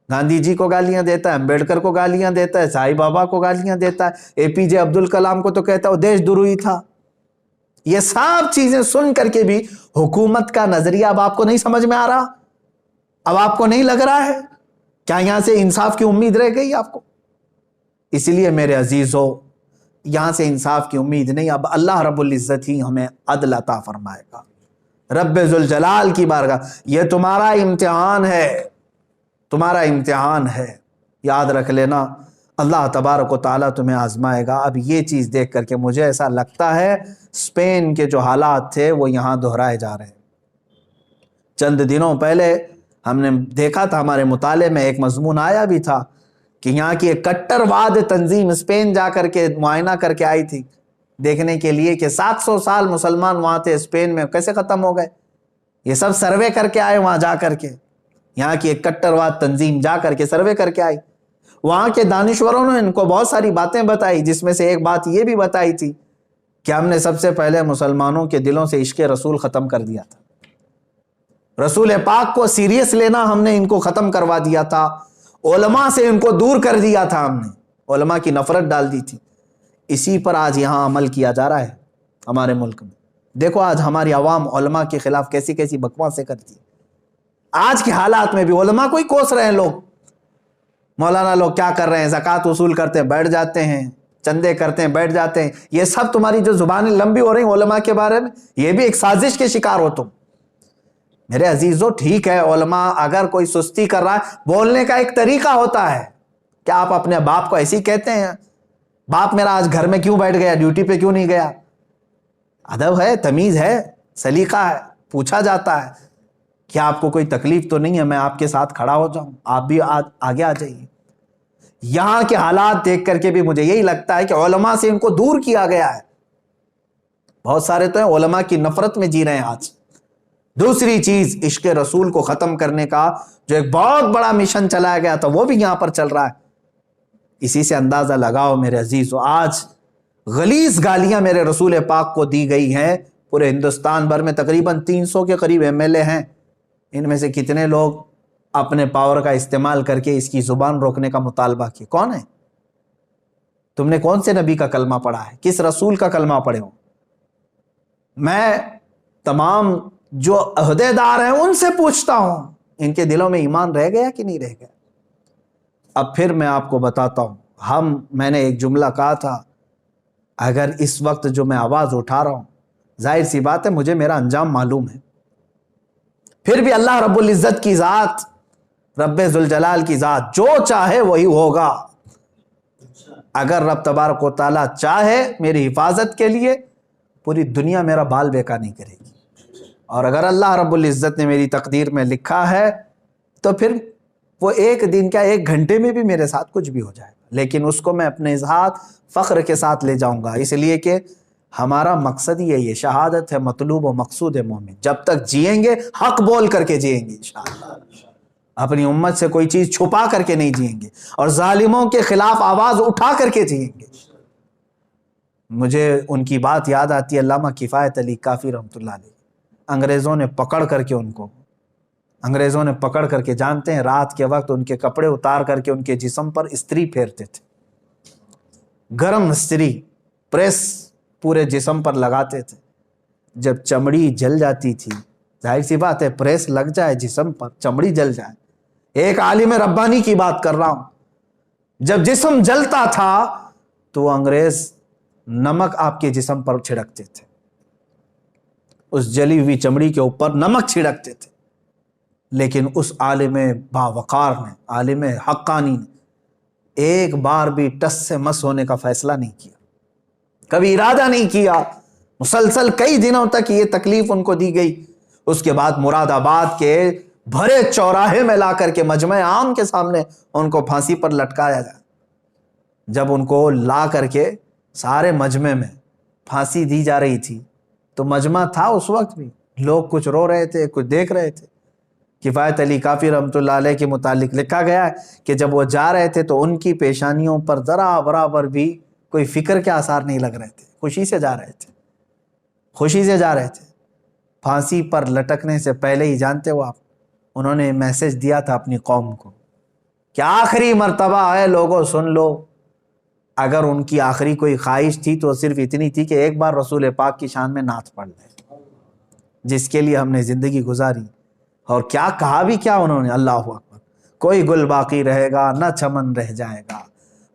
گاندھی جی کو گالیاں دیتا ہے، امبیڈکر کو گالیاں دیتا ہے، سائی بابا کو گالیاں دیتا ہے، APJ عبد الکلام کو تو کہتا ہے وہ دیش دروہی تھا. یہ سب چیزیں سن کر کے بھی حکومت کا نظریہ اب آپ کو نہیں سمجھ میں آ رہا؟ اب آپ کو نہیں لگ رہا ہے کیا یہاں سے انصاف کی امید رہ گئی آپ کو؟ اس لیے میرے عزیزو، یہاں سے انصاف کی امید نہیں. اب اللہ رب العزت ہی ہمیں عدل عطا فرمائے گا. رب ذوالجلال کی بارگاہ، یہ تمہارا امتحان ہے، تمہارا امتحان ہے. یاد رکھ لینا، اللہ تبارک و تعالیٰ تمہیں آزمائے گا. اب یہ چیز دیکھ کر کے مجھے ایسا لگتا ہے اسپین کے جو حالات تھے وہ یہاں دہرائے جا رہے ہیں. چند دنوں پہلے ہم نے دیکھا تھا، ہمارے مطالعے میں ایک مضمون آیا بھی تھا کہ یہاں کی ایک کٹر واد تنظیم اسپین جا کر کے معائنہ کر کے آئی تھی دیکھنے کے لیے کہ 700 سال مسلمان وہاں تھے اسپین میں کیسے ختم ہو گئے. یہ سب سروے کر کے آئے وہاں جا کر کے. یہاں کی ایک کٹر واد تنظیم جا کر کے سروے کر کے آئی. وہاں کے دانشوروں نے ان کو بہت ساری باتیں بتائی، جس میں سے ایک بات یہ بھی بتائی تھی کہ ہم نے سب سے پہلے مسلمانوں کے دلوں سے عشق رسول ختم کر دیا تھا. رسول پاک کو سیریس لینا ہم نے ان کو ختم کروا دیا تھا. علماء سے ان کو دور کر دیا تھا ہم نے، علماء کی نفرت ڈال دی تھی. اسی پر آج یہاں عمل کیا جا رہا ہے ہمارے ملک میں. دیکھو آج ہماری عوام علماء کے خلاف کیسی کیسی بکواسیں کرتی ہے. آج کے حالات میں بھی علماء کو ہی کوس رہے ہیں لوگ. مولانا لوگ کیا کر رہے ہیں؟ زکوٰۃ وصول کرتے ہیں بیٹھ جاتے ہیں، چندے کرتے ہیں بیٹھ جاتے ہیں. یہ سب تمہاری جو زبانیں لمبی ہو رہی ہیں علماء کے بارے میں، یہ بھی ایک سازش کے شکار ہو تم. میرے عزیزو ٹھیک ہے، علماء اگر کوئی سستی کر رہا ہے، بولنے کا ایک طریقہ ہوتا ہے. کیا آپ اپنے باپ کو ایسے ہی کہتے ہیں باپ میرا آج گھر میں کیوں بیٹھ گیا، ڈیوٹی پہ کیوں نہیں گیا؟ ادب ہے، تمیز ہے، سلیقہ ہے. پوچھا جاتا ہے کیا آپ کو کوئی تکلیف تو نہیں ہے میں آپ کے ساتھ کھڑا ہو جاؤں، آپ بھی آگے آ جائیے. یہاں کے حالات دیکھ کر کے بھی مجھے یہی لگتا ہے کہ علماء سے ان کو دور کیا گیا ہے. بہت سارے تو ہیں علماء کی نفرت میں جی رہے ہیں آج. دوسری چیز، عشق رسول کو ختم کرنے کا جو ایک بہت بڑا مشن چلایا گیا تھا وہ بھی یہاں پر چل رہا ہے. اسی سے اندازہ لگاؤ میرے عزیزو، آج غلیظ گالیاں میرے رسول پاک کو دی گئی ہیں. پورے ہندوستان بھر میں تقریباً 300 کے قریب MLA ہیں. ان میں سے کتنے لوگ اپنے پاور کا استعمال کر کے اس کی زبان روکنے کا مطالبہ کیے؟ کون ہے؟ تم نے کون سے نبی کا کلمہ پڑھا ہے؟ کس رسول کا کلمہ پڑھے ہو؟ میں تمام جو عہدے دار ہیں ان سے پوچھتا ہوں ان کے دلوں میں ایمان رہ گیا کہ نہیں رہ گیا؟ اب پھر میں آپ کو بتاتا ہوں، میں نے ایک جملہ کہا تھا، اگر اس وقت جو میں آواز اٹھا رہا ہوں، ظاہر سی بات ہے مجھے میرا انجام معلوم ہے، پھر بھی اللہ رب العزت کی ذات، رب ذوالجلال کی ذات جو چاہے وہی ہوگا. اگر رب تبارک و تعالیٰ چاہے میری حفاظت کے لیے، پوری دنیا میرا بال بیکا نہیں کرے گی. اور اگر اللہ رب العزت نے میری تقدیر میں لکھا ہے تو پھر وہ ایک دن کیا، ایک گھنٹے میں بھی میرے ساتھ کچھ بھی ہو جائے گا، لیکن اس کو میں اپنے ذات فخر کے ساتھ لے جاؤں گا. اس لیے کہ ہمارا مقصد یہ شہادت ہے، مطلوب و مقصود ہے مومن. جب تک جئیں گے حق بول کر کے جئیں گے انشاءاللہ. اپنی امت سے کوئی چیز چھپا کر کے نہیں جئیں گے، اور ظالموں کے خلاف آواز اٹھا کر کے جئیں گے. مجھے ان کی بات یاد آتی ہے، علامہ کفایت علی کافی رحمۃ اللہ علیہ. انگریزوں نے پکڑ کر کے جانتے ہیں رات کے وقت ان کے کپڑے اتار کر کے ان کے جسم پر استری پھیرتے تھے، گرم استری پریس پورے جسم پر لگاتے تھے. جب چمڑی جل جاتی تھی، ظاہر سی بات ہے پریس لگ جائے جسم پر، چمڑی جل جائے، ایک عالم ربانی کی بات کر رہا ہوں، جب جسم جلتا تھا تو وہ انگریز نمک آپ کے جسم پر چھڑکتے تھے، اس جلی ہوئی چمڑی کے اوپر نمک چھڑکتے تھے، لیکن اس عالم باوقار نے، عالم حقانی نے ایک بار بھی ٹس سے مس ہونے کا فیصلہ نہیں کیا، کبھی ارادہ نہیں کیا، مسلسل کئی دنوں تک یہ تکلیف ان کو دی گئی۔ اس کے بعد مراد آباد کے بھرے چوراہے میں لا کر کے مجمع عام کے سامنے ان کو پھانسی پر لٹکایا گیا۔ جب ان کو لا کر کے سارے مجمع میں پھانسی دی جا رہی تھی تو مجمع تھا اس وقت بھی، لوگ کچھ رو رہے تھے، کچھ دیکھ رہے تھے۔ کفایت علی کافی رحمۃ اللہ علیہ کے متعلق لکھا گیا ہے کہ جب وہ جا رہے تھے تو ان کی پیشانیوں پر ذرا برابر بھی کوئی فکر کے آثار نہیں لگ رہے تھے، خوشی سے جا رہے تھے، خوشی سے جا رہے تھے۔ پھانسی پر لٹکنے سے پہلے ہی جانتے ہو آپ، انہوں نے میسج دیا تھا اپنی قوم کو کہ آخری مرتبہ ہے لوگوں سن لو۔ اگر ان کی آخری کوئی خواہش تھی تو صرف اتنی تھی کہ ایک بار رسول پاک کی شان میں نعت پڑھ لیں، جس کے لیے ہم نے زندگی گزاری۔ اور کیا کہا بھی کیا انہوں نے، اللہ اکبر، کوئی گل باقی رہے گا نہ چمن رہ جائے گا،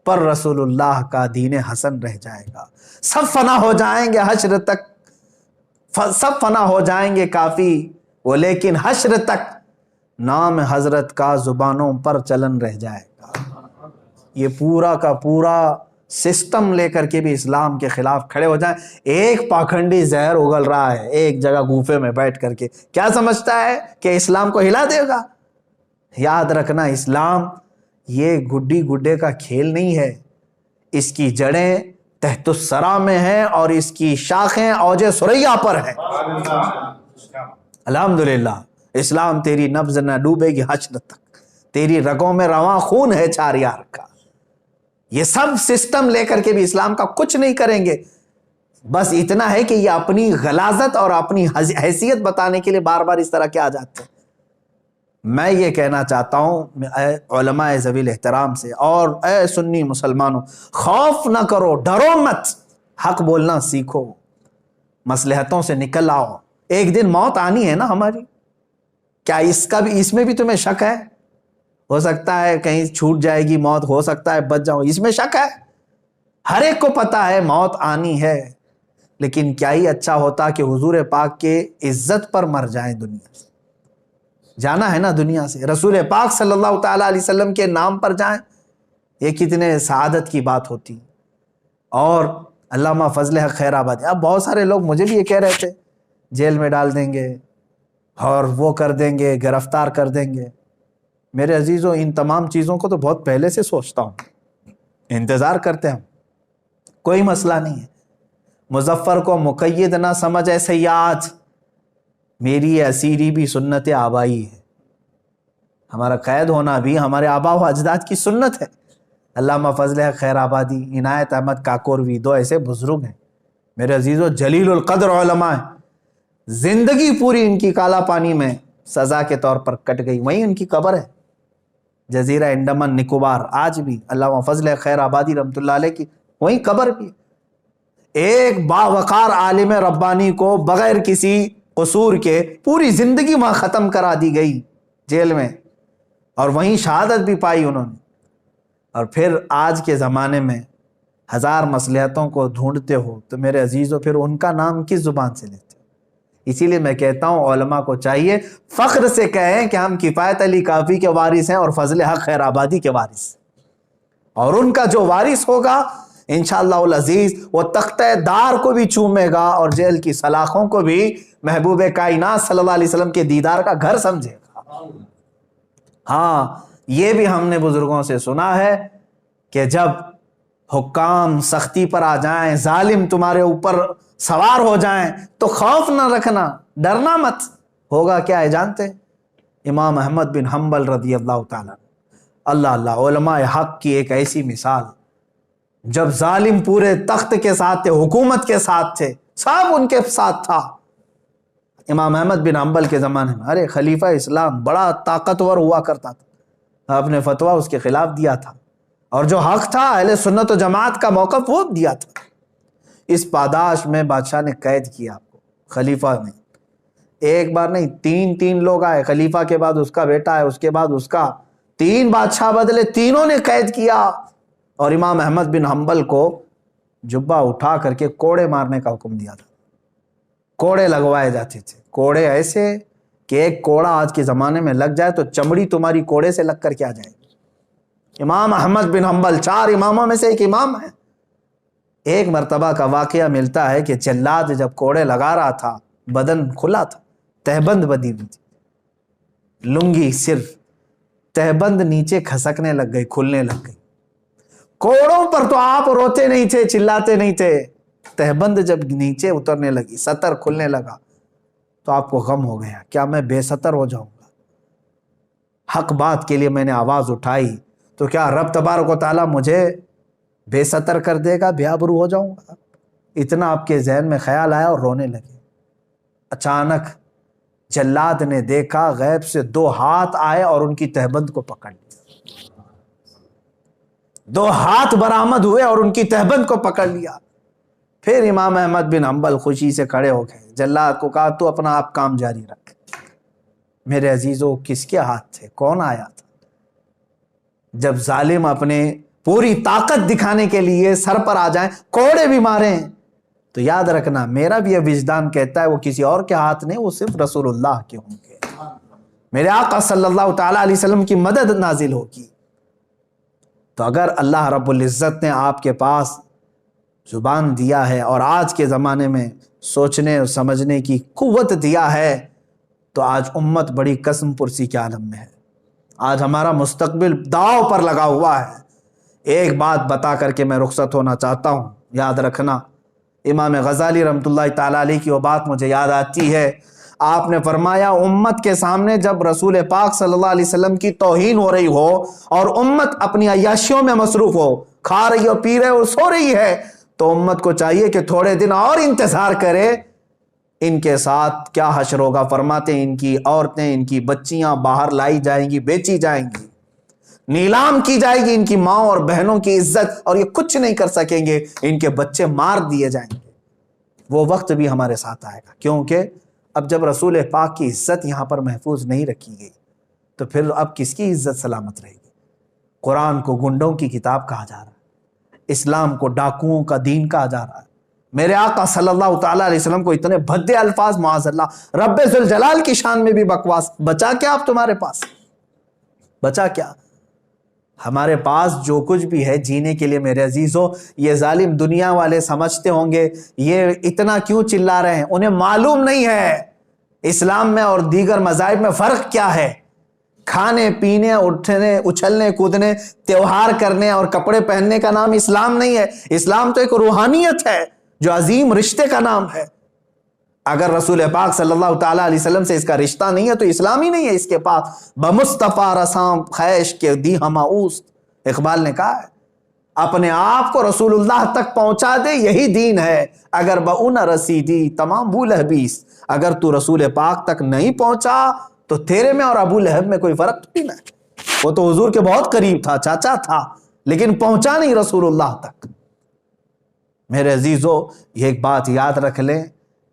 پر رسول اللہ کا دین حسن رہ جائے گا، سب فنا ہو جائیں گے حشر تک، سب فنا ہو جائیں گے کافی وہ، لیکن حشر تک نام حضرت کا زبانوں پر چلن رہ جائے گا۔ یہ پورا کا پورا سسٹم لے کر کے بھی اسلام کے خلاف کھڑے ہو جائیں۔ ایک پاکھنڈی زہر اگل رہا ہے ایک جگہ گوفے میں بیٹھ کر کے، کیا سمجھتا ہے کہ اسلام کو ہلا دے گا؟ یاد رکھنا، اسلام یہ گڈی گڈے کا کھیل نہیں ہے، اس کی جڑیں تحت الثری میں ہیں اور اس کی شاخیں اوج ثریا پر ہیں۔ الحمدللہ اسلام تیری نبض نہ ڈوبے گی حشر تک، تیری رگوں میں رواں خون ہے چار یار کا۔ یہ سب سسٹم لے کر کے بھی اسلام کا کچھ نہیں کریں گے، بس اتنا ہے کہ یہ اپنی غلاظت اور اپنی حیثیت بتانے کے لیے بار بار اس طرح کے آ جاتے ہیں۔ میں یہ کہنا چاہتا ہوں اے علماء ذوی الاحترام سے اور اے سنی مسلمانوں، خوف نہ کرو، ڈرو مت، حق بولنا سیکھو، مصلحتوں سے نکل آؤ۔ ایک دن موت آنی ہے نا ہماری، کیا اس میں بھی تمہیں شک ہے؟ ہو سکتا ہے کہیں چھوٹ جائے گی موت، ہو سکتا ہے بچ جاؤ، اس میں شک ہے؟ ہر ایک کو پتا ہے موت آنی ہے، لیکن کیا ہی اچھا ہوتا کہ حضور پاک کے عزت پر مر جائیں، دنیا سے جانا ہے نا، دنیا سے رسول پاک صلی اللہ تعالیٰ علیہ وسلم کے نام پر جائیں، یہ کتنے سعادت کی بات ہوتی۔ اور علامہ فضل حق خیر آبادی، اب بہت سارے لوگ مجھے بھی یہ کہہ رہے تھے جیل میں ڈال دیں گے اور وہ کر دیں گے، گرفتار کر دیں گے۔ میرے عزیزوں، ان تمام چیزوں کو تو بہت پہلے سے سوچتا ہوں، انتظار کرتے ہیں، کوئی مسئلہ نہیں ہے۔ مظفر کو مقید نہ سمجھ اے سیاد، میری اسیری بھی سنت آبائی ہے، ہمارا قید ہونا بھی ہمارے آبا و اجداد کی سنت ہے۔ علامہ فضل حق خیر آبادی، عنایت احمد کاکوروی، دو ایسے بزرگ ہیں میرے عزیزوں، جلیل القدر علماء ہیں، زندگی پوری ان کی کالا پانی میں سزا کے طور پر کٹ گئی، وہیں ان کی قبر ہے، جزیرہ انڈمان نکوبار، آج بھی علامہ فضل حق خیر آبادی رحمۃ اللہ علیہ کی وہیں قبر بھی۔ ایک باوقار عالم ربانی کو بغیر کسی قصور کے پوری زندگی وہاں ختم کرا دی گئی جیل میں، اور وہیں شہادت بھی پائی انہوں نے۔ اور پھر آج کے زمانے میں ہزار مصلحتوں کو ڈھونڈتے ہو تو میرے عزیزوں پھر ان کا نام کس زبان سے لیتے ہو؟ اسی لیے میں کہتا ہوں علماء کو چاہیے فخر سے کہیں کہ ہم کفایت علی کافی کے وارث ہیں اور فضل حق خیر آبادی کے وارث، اور ان کا جو وارث ہوگا انشاءاللہ العزیز وہ تختہ دار کو بھی چومے گا اور جیل کی سلاخوں کو بھی محبوب کائنات صلی اللہ علیہ وسلم کے دیدار کا گھر سمجھے گا۔ ہاں، یہ بھی ہم نے بزرگوں سے سنا ہے کہ جب حکام سختی پر آ جائیں، ظالم تمہارے اوپر سوار ہو جائیں تو خوف نہ رکھنا، ڈرنا مت۔ ہوگا کیا ہے جانتے؟ امام احمد بن حنبل رضی اللہ تعالیٰ، اللہ علماء حق کی ایک ایسی مثال، جب ظالم پورے تخت کے ساتھ تھے، حکومت کے ساتھ تھے، سب ان کے ساتھ تھا۔ امام احمد بن حنبل کے زمانے میں ارے خلیفہ اسلام بڑا طاقتور ہوا کرتا تھا، آپ نے فتویٰ اس کے خلاف دیا تھا، اور جو حق تھا اہل سنت و جماعت کا موقف وہ دیا تھا۔ اس پاداش میں بادشاہ نے قید کیا آپ کو، خلیفہ نے ایک بار نہیں 3 لوگ آئے، خلیفہ کے بعد اس کا بیٹا ہے، اس کے بعد اس کا، 3 بادشاہ بدلے، تینوں نے قید کیا، اور امام احمد بن حنبل کو جبہ اٹھا کر کے کوڑے مارنے کا حکم دیا تھا۔ کوڑے لگوائے جاتے تھے، کوڑے ایسے کہ ایک کوڑا آج کے زمانے میں لگ جائے تو چمڑی تمہاری کوڑے سے لگ کر کے آ جائے گی۔ امام احمد بن حنبل 4 اماموں میں سے ایک امام ہے۔ ایک مرتبہ کا واقعہ ملتا ہے کہ جلاد جب کوڑے لگا رہا تھا، بدن کھلا تھا، تہبند بدی ہوئی تھی، لنگی صرف، تہبند نیچے کھسکنے لگ گئی، کھلنے لگ گئی۔ کوڑوں پر تو آپ روتے نہیں تھے، چلاتے نہیں تھے، تہبند جب نیچے اترنے لگی، سطر کھلنے لگا تو آپ کو غم ہو گیا، کیا میں بے سطر ہو جاؤں گا؟ حق بات کے لیے میں نے آواز اٹھائی تو کیا رب تبارک و تعالیٰ مجھے بے سطر کر دے گا، بے آبرو ہو جاؤں گا؟ اتنا آپ کے ذہن میں خیال آیا اور رونے لگے۔ اچانک جلاد نے دیکھا غیب سے 2 ہاتھ آئے اور ان کی تہبند کو پکڑ لیا، 2 ہاتھ برآمد ہوئے اور ان کی تہبند کو پکڑ لیا۔ پھر امام احمد بن حنبل خوشی سے کھڑے ہو گئے، جلاد کو کہا تو اپنا آپ کام جاری رکھ۔ میرے عزیزو، کس کے ہاتھ تھے؟ کون آیا تھا؟ جب ظالم اپنے پوری طاقت دکھانے کے لیے سر پر آ جائیں، کوڑے بھی ماریں، تو یاد رکھنا میرا بھی یہ وجدان کہتا ہے وہ کسی اور کے ہاتھ نہیں، وہ صرف رسول اللہ کے ہوں گے۔ میرے آقا صلی اللہ تعالیٰ علیہ وسلم کی مدد نازل ہوگی۔ تو اگر اللہ رب العزت نے آپ کے پاس زبان دیا ہے اور آج کے زمانے میں سوچنے اور سمجھنے کی قوت دیا ہے، تو آج امت بڑی قسم پرسی کے عالم میں ہے۔ آج ہمارا مستقبل داؤ پر لگا ہوا ہے۔ ایک بات بتا کر کے میں رخصت ہونا چاہتا ہوں، یاد رکھنا، امام غزالی رحمۃ اللہ تعالیٰ علیہ کی وہ بات مجھے یاد آتی ہے۔ آپ نے فرمایا امت کے سامنے جب رسول پاک صلی اللہ علیہ وسلم کی توہین ہو رہی ہو اور امت اپنی عیاشیوں میں مصروف ہو، کھا رہی ہو، پی رہے ہو، سو رہی ہے، تو امت کو چاہیے کہ تھوڑے دن اور انتظار کرے، ان کے ساتھ کیا حشر ہوگا۔ فرماتے ہیں ان کی عورتیں، ان کی بچیاں باہر لائی جائیں گی، بیچی جائیں گی، نیلام کی جائے گی، ان کی ماں اور بہنوں کی عزت، اور یہ کچھ نہیں کر سکیں گے، ان کے بچے مار دیے جائیں گے۔ وہ وقت بھی ہمارے ساتھ آئے گا، کیونکہ اب جب رسول پاک کی عزت یہاں پر محفوظ نہیں رکھی گئی تو پھر اب کس کی عزت سلامت رہے گی؟ قرآن کو گنڈوں کی کتاب کہا جا رہا ہے، اسلام کو ڈاکوؤں کا دین کہا جا رہا ہے۔ میرے آقا صلی اللہ تعالیٰ علیہ وسلم کو اتنے بھدے الفاظ، معاذ اللہ، رب ذوالجلال کی شان میں بھی بکواس، بچا کیا اب تمہارے پاس؟ بچا کیا؟ ہمارے پاس جو کچھ بھی ہے جینے کے لیے میرے عزیزو، یہ ظالم دنیا والے سمجھتے ہوں گے یہ اتنا کیوں چلا رہے ہیں، انہیں معلوم نہیں ہے اسلام میں اور دیگر مذاہب میں فرق کیا ہے۔ کھانے پینے، اٹھنے، اچھلنے کودنے، تیوہار کرنے اور کپڑے پہننے کا نام اسلام نہیں ہے۔ اسلام تو ایک روحانیت ہے جو عظیم رشتے کا نام ہے۔ اگر رسول پاک صلی اللہ تعالیٰ علیہ وسلم سے اس کا رشتہ نہیں ہے تو اسلام ہی نہیں ہے اس کے پاس۔ بمصطفیٰ رسام خیش کے دی ہماؤست، اقبال نے کہا ہے، اپنے آپ کو رسول اللہ تک پہنچا دے، یہی دین ہے۔ اگر بہو نہ رسیدی تمام ابو لہبیس، اگر تو رسول پاک تک نہیں پہنچا تو تیرے میں اور ابو لہب میں کوئی فرق نہیں ہے۔ وہ تو حضور کے بہت قریب تھا، چاچا تھا، لیکن پہنچا نہیں رسول اللہ تک۔ میرے عزیزو، یہ ایک بات یاد رکھ لیں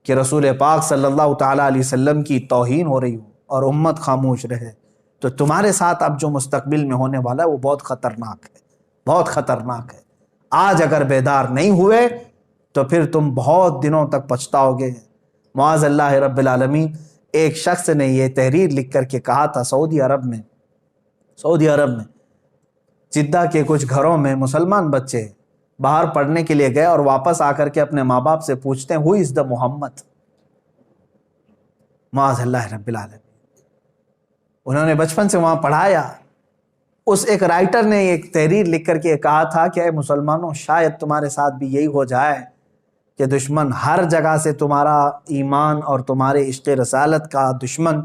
کہ رسول پاک صلی اللہ تعالیٰ علیہ وسلم کی توہین ہو رہی ہو اور امت خاموش رہے تو تمہارے ساتھ اب جو مستقبل میں ہونے والا ہے وہ بہت خطرناک ہے، بہت خطرناک ہے۔ آج اگر بیدار نہیں ہوئے تو پھر تم بہت دنوں تک پچھتاؤ گے۔ معاذ اللہ رب العالمین، ایک شخص نے یہ تحریر لکھ کر کے کہا تھا، سعودی عرب میں جدہ کے کچھ گھروں میں مسلمان بچے باہر پڑھنے کے لیے گئے اور واپس آ کر کے اپنے ماں باپ سے پوچھتے ہیں، ہو از دا محمد؟ معاذ اللہ رب العالمین، انہوں نے بچپن سے وہاں پڑھایا۔ اس ایک رائٹر نے ایک تحریر لکھ کر کے کہا تھا کہ اے مسلمانوں، شاید تمہارے ساتھ بھی یہی ہو جائے کہ دشمن ہر جگہ سے تمہارا ایمان اور تمہارے عشق رسالت کا دشمن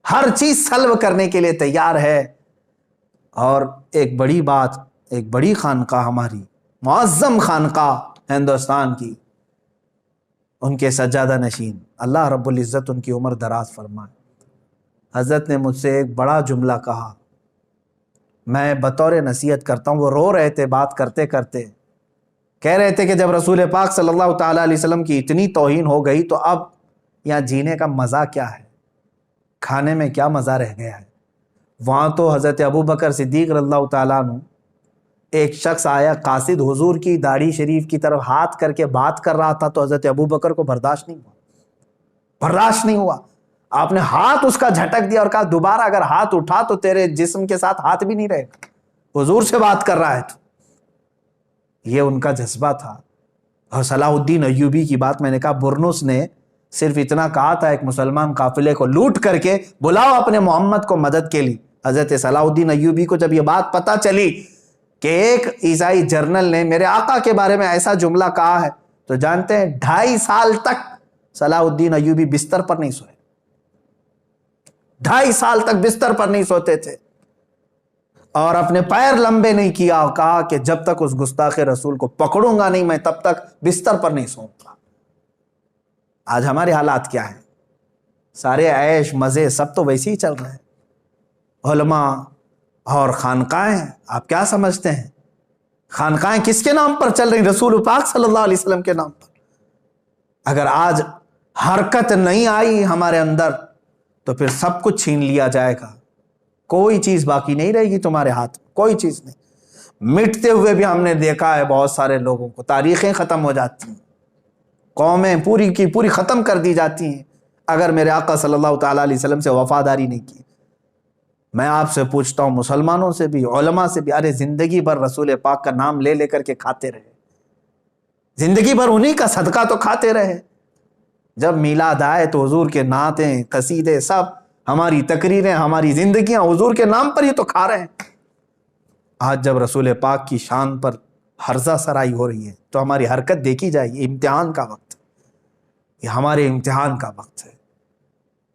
ہر چیز سلب کرنے کے لیے تیار ہے، اور ایک بڑی بات، ایک بڑی خانقاہ، ہماری معظم خانقاہ ہندوستان کی، ان کے سجادہ نشین، اللہ رب العزت ان کی عمر دراز فرمائے، حضرت نے مجھ سے ایک بڑا جملہ کہا، میں بطور نصیحت کرتا ہوں۔ وہ رو رہے تھے بات کرتے کرتے، کہہ رہے تھے کہ جب رسول پاک صلی اللہ تعالیٰ علیہ وسلم کی اتنی توہین ہو گئی تو اب یہاں جینے کا مزہ کیا ہے، کھانے میں کیا مزہ رہ گیا ہے؟ وہاں تو حضرت ابو بکر صدیق رضی اللہ تعالیٰ عنہ، ایک شخص آیا قاصد حضور کی داڑھی شریف کی طرف ہاتھ کر کے بات کر رہا تھا، تو حضرت ابو بکر کو برداشت نہیں ہوا. آپ نے ہاتھ اس کا جھٹک دیا اور کہا دوبارہ اگر ہاتھ اٹھا تو تیرے جسم کے ساتھ ہاتھ بھی نہیں رہے گا، حضور سے بات کر رہا ہے تو. یہ ان کا جذبہ تھا. اور صلاح الدین ایوبی کی بات میں نے کہا، برنس نے صرف اتنا کہا تھا ایک مسلمان قافلے کو لوٹ کر کے بلاؤ اپنے محمد کو مدد کے لیے. حضرت صلاح الدین ایوبی کو جب یہ بات پتا چلی کہ ایک عیسائی جرنل نے میرے آقا کے بارے میں ایسا جملہ کہا ہے، تو جانتے ہیں 2.5 سال تک صلاح الدین ایوبی بستر پر نہیں سوئے. 2.5 سال تک بستر پر نہیں سوتے تھے اور اپنے پیر لمبے نہیں کیا اور کہا کہ جب تک اس گستاخ رسول کو پکڑوں گا نہیں میں تب تک بستر پر نہیں سوؤں گا. آج ہمارے حالات کیا ہیں؟ سارے عیش مزے سب تو ویسے ہی چل رہے ہیں. علماء اور خانقاہیں، آپ کیا سمجھتے ہیں خانقاہیں کس کے نام پر چل رہی؟ رسول پاک صلی اللہ علیہ وسلم کے نام پر. اگر آج حرکت نہیں آئی ہمارے اندر تو پھر سب کچھ چھین لیا جائے گا، کوئی چیز باقی نہیں رہے گی تمہارے ہاتھ میں، کوئی چیز نہیں. مٹتے ہوئے بھی ہم نے دیکھا ہے بہت سارے لوگوں کو، تاریخیں ختم ہو جاتی ہیں، قومیں پوری کی پوری ختم کر دی جاتی ہیں اگر میرے آقا صلی اللہ تعالیٰ علیہ وسلم سے وفاداری نہیں کی. میں آپ سے پوچھتا ہوں، مسلمانوں سے بھی، علماء سے بھی، ارے زندگی بھر رسول پاک کا نام لے لے کر کے کھاتے رہے، زندگی بھر انہی کا صدقہ تو کھاتے رہے. جب میلاد آئے تو حضور کے نعتیں، قصیدے، سب ہماری تقریریں، ہماری زندگیاں حضور کے نام پر ہی تو کھا رہے ہیں. آج جب رسول پاک کی شان پر ہرزہ سرائی ہو رہی ہے تو ہماری حرکت دیکھی جائے. یہ امتحان کا وقت ہے، یہ ہمارے امتحان کا وقت ہے.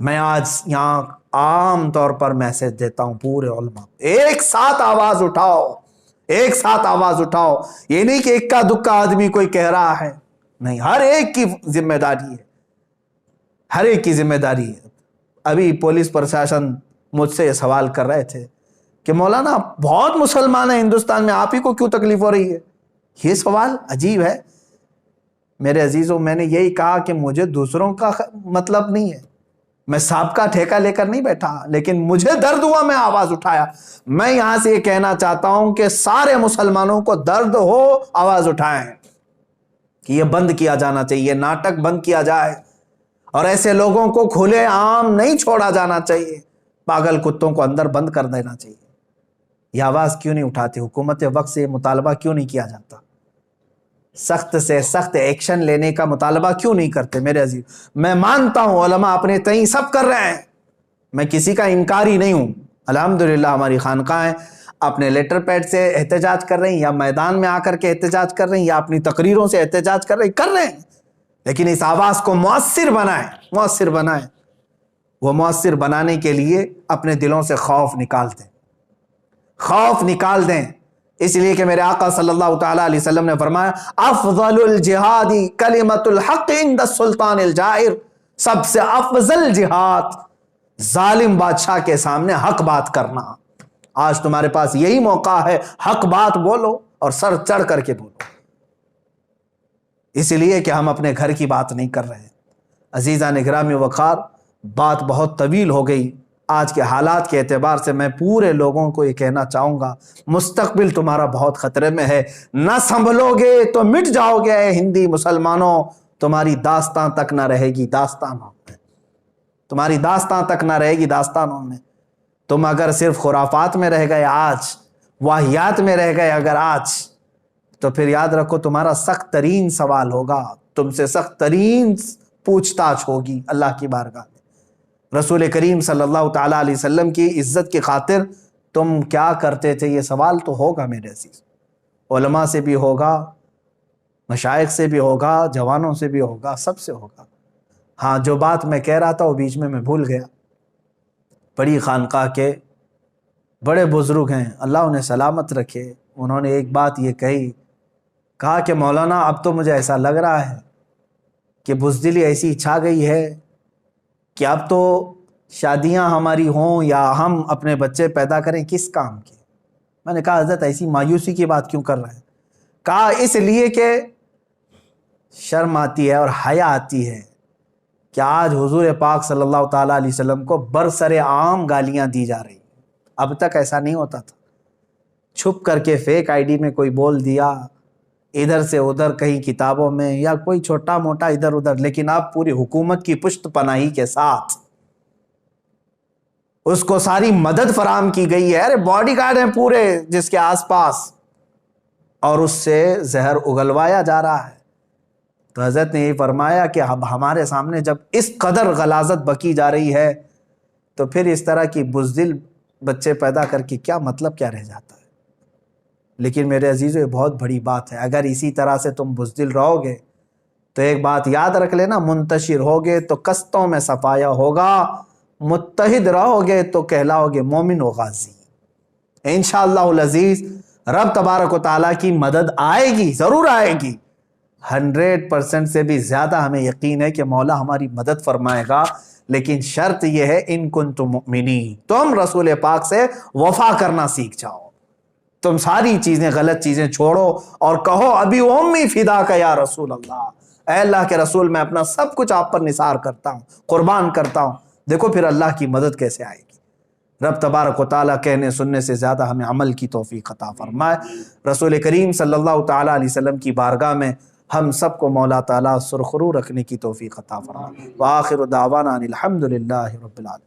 میں آج یہاں عام طور پر میسج دیتا ہوں پورے علماء، ایک ساتھ آواز اٹھاؤ، ایک ساتھ آواز اٹھاؤ. یہ نہیں کہ اکا دکا آدمی کوئی کہہ رہا ہے، نہیں، ہر ایک کی ذمہ داری ہے، ہر ایک کی ذمہ داری ہے. ابھی پولیس پرشاسن مجھ سے یہ سوال کر رہے تھے کہ مولانا بہت مسلمان ہیں ہندوستان میں، آپ ہی کو کیوں تکلیف ہو رہی ہے؟ یہ سوال عجیب ہے. میرے عزیزوں، میں نے یہی کہا کہ مجھے دوسروں کا مطلب نہیں ہے، میں سب کا ٹھیکہ لے کر نہیں بیٹھا، لیکن مجھے درد ہوا، میں آواز اٹھایا. میں یہاں سے یہ کہنا چاہتا ہوں کہ سارے مسلمانوں کو درد ہو، آواز اٹھائیں کہ یہ بند کیا جانا چاہیے، ناٹک بند کیا جائے اور ایسے لوگوں کو کھلے عام نہیں چھوڑا جانا چاہیے، پاگل کتوں کو اندر بند کر دینا چاہیے. یہ آواز کیوں نہیں اٹھاتی؟ حکومت وقت سے مطالبہ کیوں نہیں کیا جاتا؟ سخت سے سخت ایکشن لینے کا مطالبہ کیوں نہیں کرتے؟ میرے عزیز، میں مانتا ہوں علماء اپنے تئیں سب کر رہے ہیں، میں کسی کا انکاری نہیں ہوں. الحمدللہ ہماری خانقاہیں اپنے لیٹر پیڈ سے احتجاج کر رہی ہیں، یا میدان میں آ کر کے احتجاج کر رہی ہیں، یا اپنی تقریروں سے احتجاج کر رہے ہیں، لیکن اس آواز کو مؤثر بنائیں. وہ مؤثر بنانے کے لیے اپنے دلوں سے خوف نکال دیں. اس لیے کہ میرے آقا صلی اللہ تعالیٰ علیہ وسلم نے فرمایا، افضل الجہاد کلمۃ الحق عند السلطان الجائر. سب سے افضل جہاد ظالم بادشاہ کے سامنے حق بات کرنا. آج تمہارے پاس یہی موقع ہے، حق بات بولو اور سر چڑھ کر کے بولو. اس لیے کہ ہم اپنے گھر کی بات نہیں کر رہے ہیں. عزیزان گرامی وقار، بات بہت طویل ہو گئی. آج کے حالات کے اعتبار سے میں پورے لوگوں کو یہ کہنا چاہوں گا، مستقبل تمہارا بہت خطرے میں ہے. نہ سنبھلو گے تو مٹ جاؤ گے. اے ہندی مسلمانوں، تمہاری داستان تک نہ رہے گی داستانوں میں، تمہاری داستان تک نہ رہے گی داستانوں میں. تم اگر صرف خرافات میں رہ گئے آج، واہیات میں رہ گئے اگر آج، تو پھر یاد رکھو تمہارا سخت ترین سوال ہوگا، تم سے سخت ترین پوچھ تاچھ ہوگی اللہ کی بارگاہ میں. رسول کریم صلی اللہ تعالیٰ علیہ وسلم کی عزت کی خاطر تم کیا کرتے تھے؟ یہ سوال تو ہوگا میرے عزیز. علماء سے بھی ہوگا، مشائخ سے بھی ہوگا، جوانوں سے بھی ہوگا، سب سے ہوگا. ہاں، جو بات میں کہہ رہا تھا وہ بیچ میں بھول گیا. بڑی خانقاہ کے بڑے بزرگ ہیں، اللہ انہیں سلامت رکھے، انہوں نے ایک بات یہ کہا کہ مولانا اب تو مجھے ایسا لگ رہا ہے کہ بزدلی ایسی چھا گئی ہے کہ اب تو شادیاں ہماری ہوں یا ہم اپنے بچے پیدا کریں کس کام کے. میں نے کہا حضرت ایسی مایوسی کی بات کیوں کر رہے ہیں؟ کہا اس لیے کہ شرم آتی ہے اور حیا آتی ہے کہ آج حضور پاک صلی اللہ تعالیٰ علیہ وسلم کو برسر عام گالیاں دی جا رہی. اب تک ایسا نہیں ہوتا تھا. چھپ کر کے فیک آئی ڈی میں کوئی بول دیا, ادھر سے ادھر کہیں کتابوں میں, یا کوئی چھوٹا موٹا ادھر ادھر, لیکن اب پوری حکومت کی پشت پناہی کے ساتھ اس کو ساری مدد فراہم کی گئی ہے. ارے باڈی گارڈ ہیں پورے جس کے آس پاس, اور اس سے زہر اگلوایا جا رہا ہے. تو حضرت نے یہ فرمایا کہ اب ہمارے سامنے جب اس قدر غلاظت بکی جا رہی ہے تو پھر اس طرح کی بزدل بچے پیدا کر کے کیا مطلب کیا رہ جاتا ہے. لیکن میرے عزیزو یہ بہت بڑی بات ہے. اگر اسی طرح سے تم بزدل رہو گے تو ایک بات یاد رکھ لینا, منتشر ہوگے تو کستوں میں صفایا ہوگا, متحد رہو گے تو کہلاؤ گے مومن و غازی. انشاءاللہ العزیز رب تبارک و تعالیٰ کی مدد آئے گی, ضرور آئے گی. 100% سے بھی زیادہ ہمیں یقین ہے کہ مولا ہماری مدد فرمائے گا. لیکن شرط یہ ہے ان کنتم مؤمنین, تم رسول پاک سے وفا کرنا سیکھ جاؤ. تم ساری چیزیں, غلط چیزیں چھوڑو اور کہو ابھی امی فدا کا یا رسول اللہ, اے اللہ کے رسول میں اپنا سب کچھ آپ پر نثار کرتا ہوں, قربان کرتا ہوں. دیکھو پھر اللہ کی مدد کیسے آئے گی. رب تبارک و تعالیٰ کہنے سننے سے زیادہ ہمیں عمل کی توفیق عطا فرمائے. رسول کریم صلی اللہ تعالیٰ علیہ وسلم کی بارگاہ میں ہم سب کو مولا تعالیٰ سرخرو رکھنے کی توفیق عطا فرمائے. وآخر دعوانا ان الحمد للہ رب العالمین.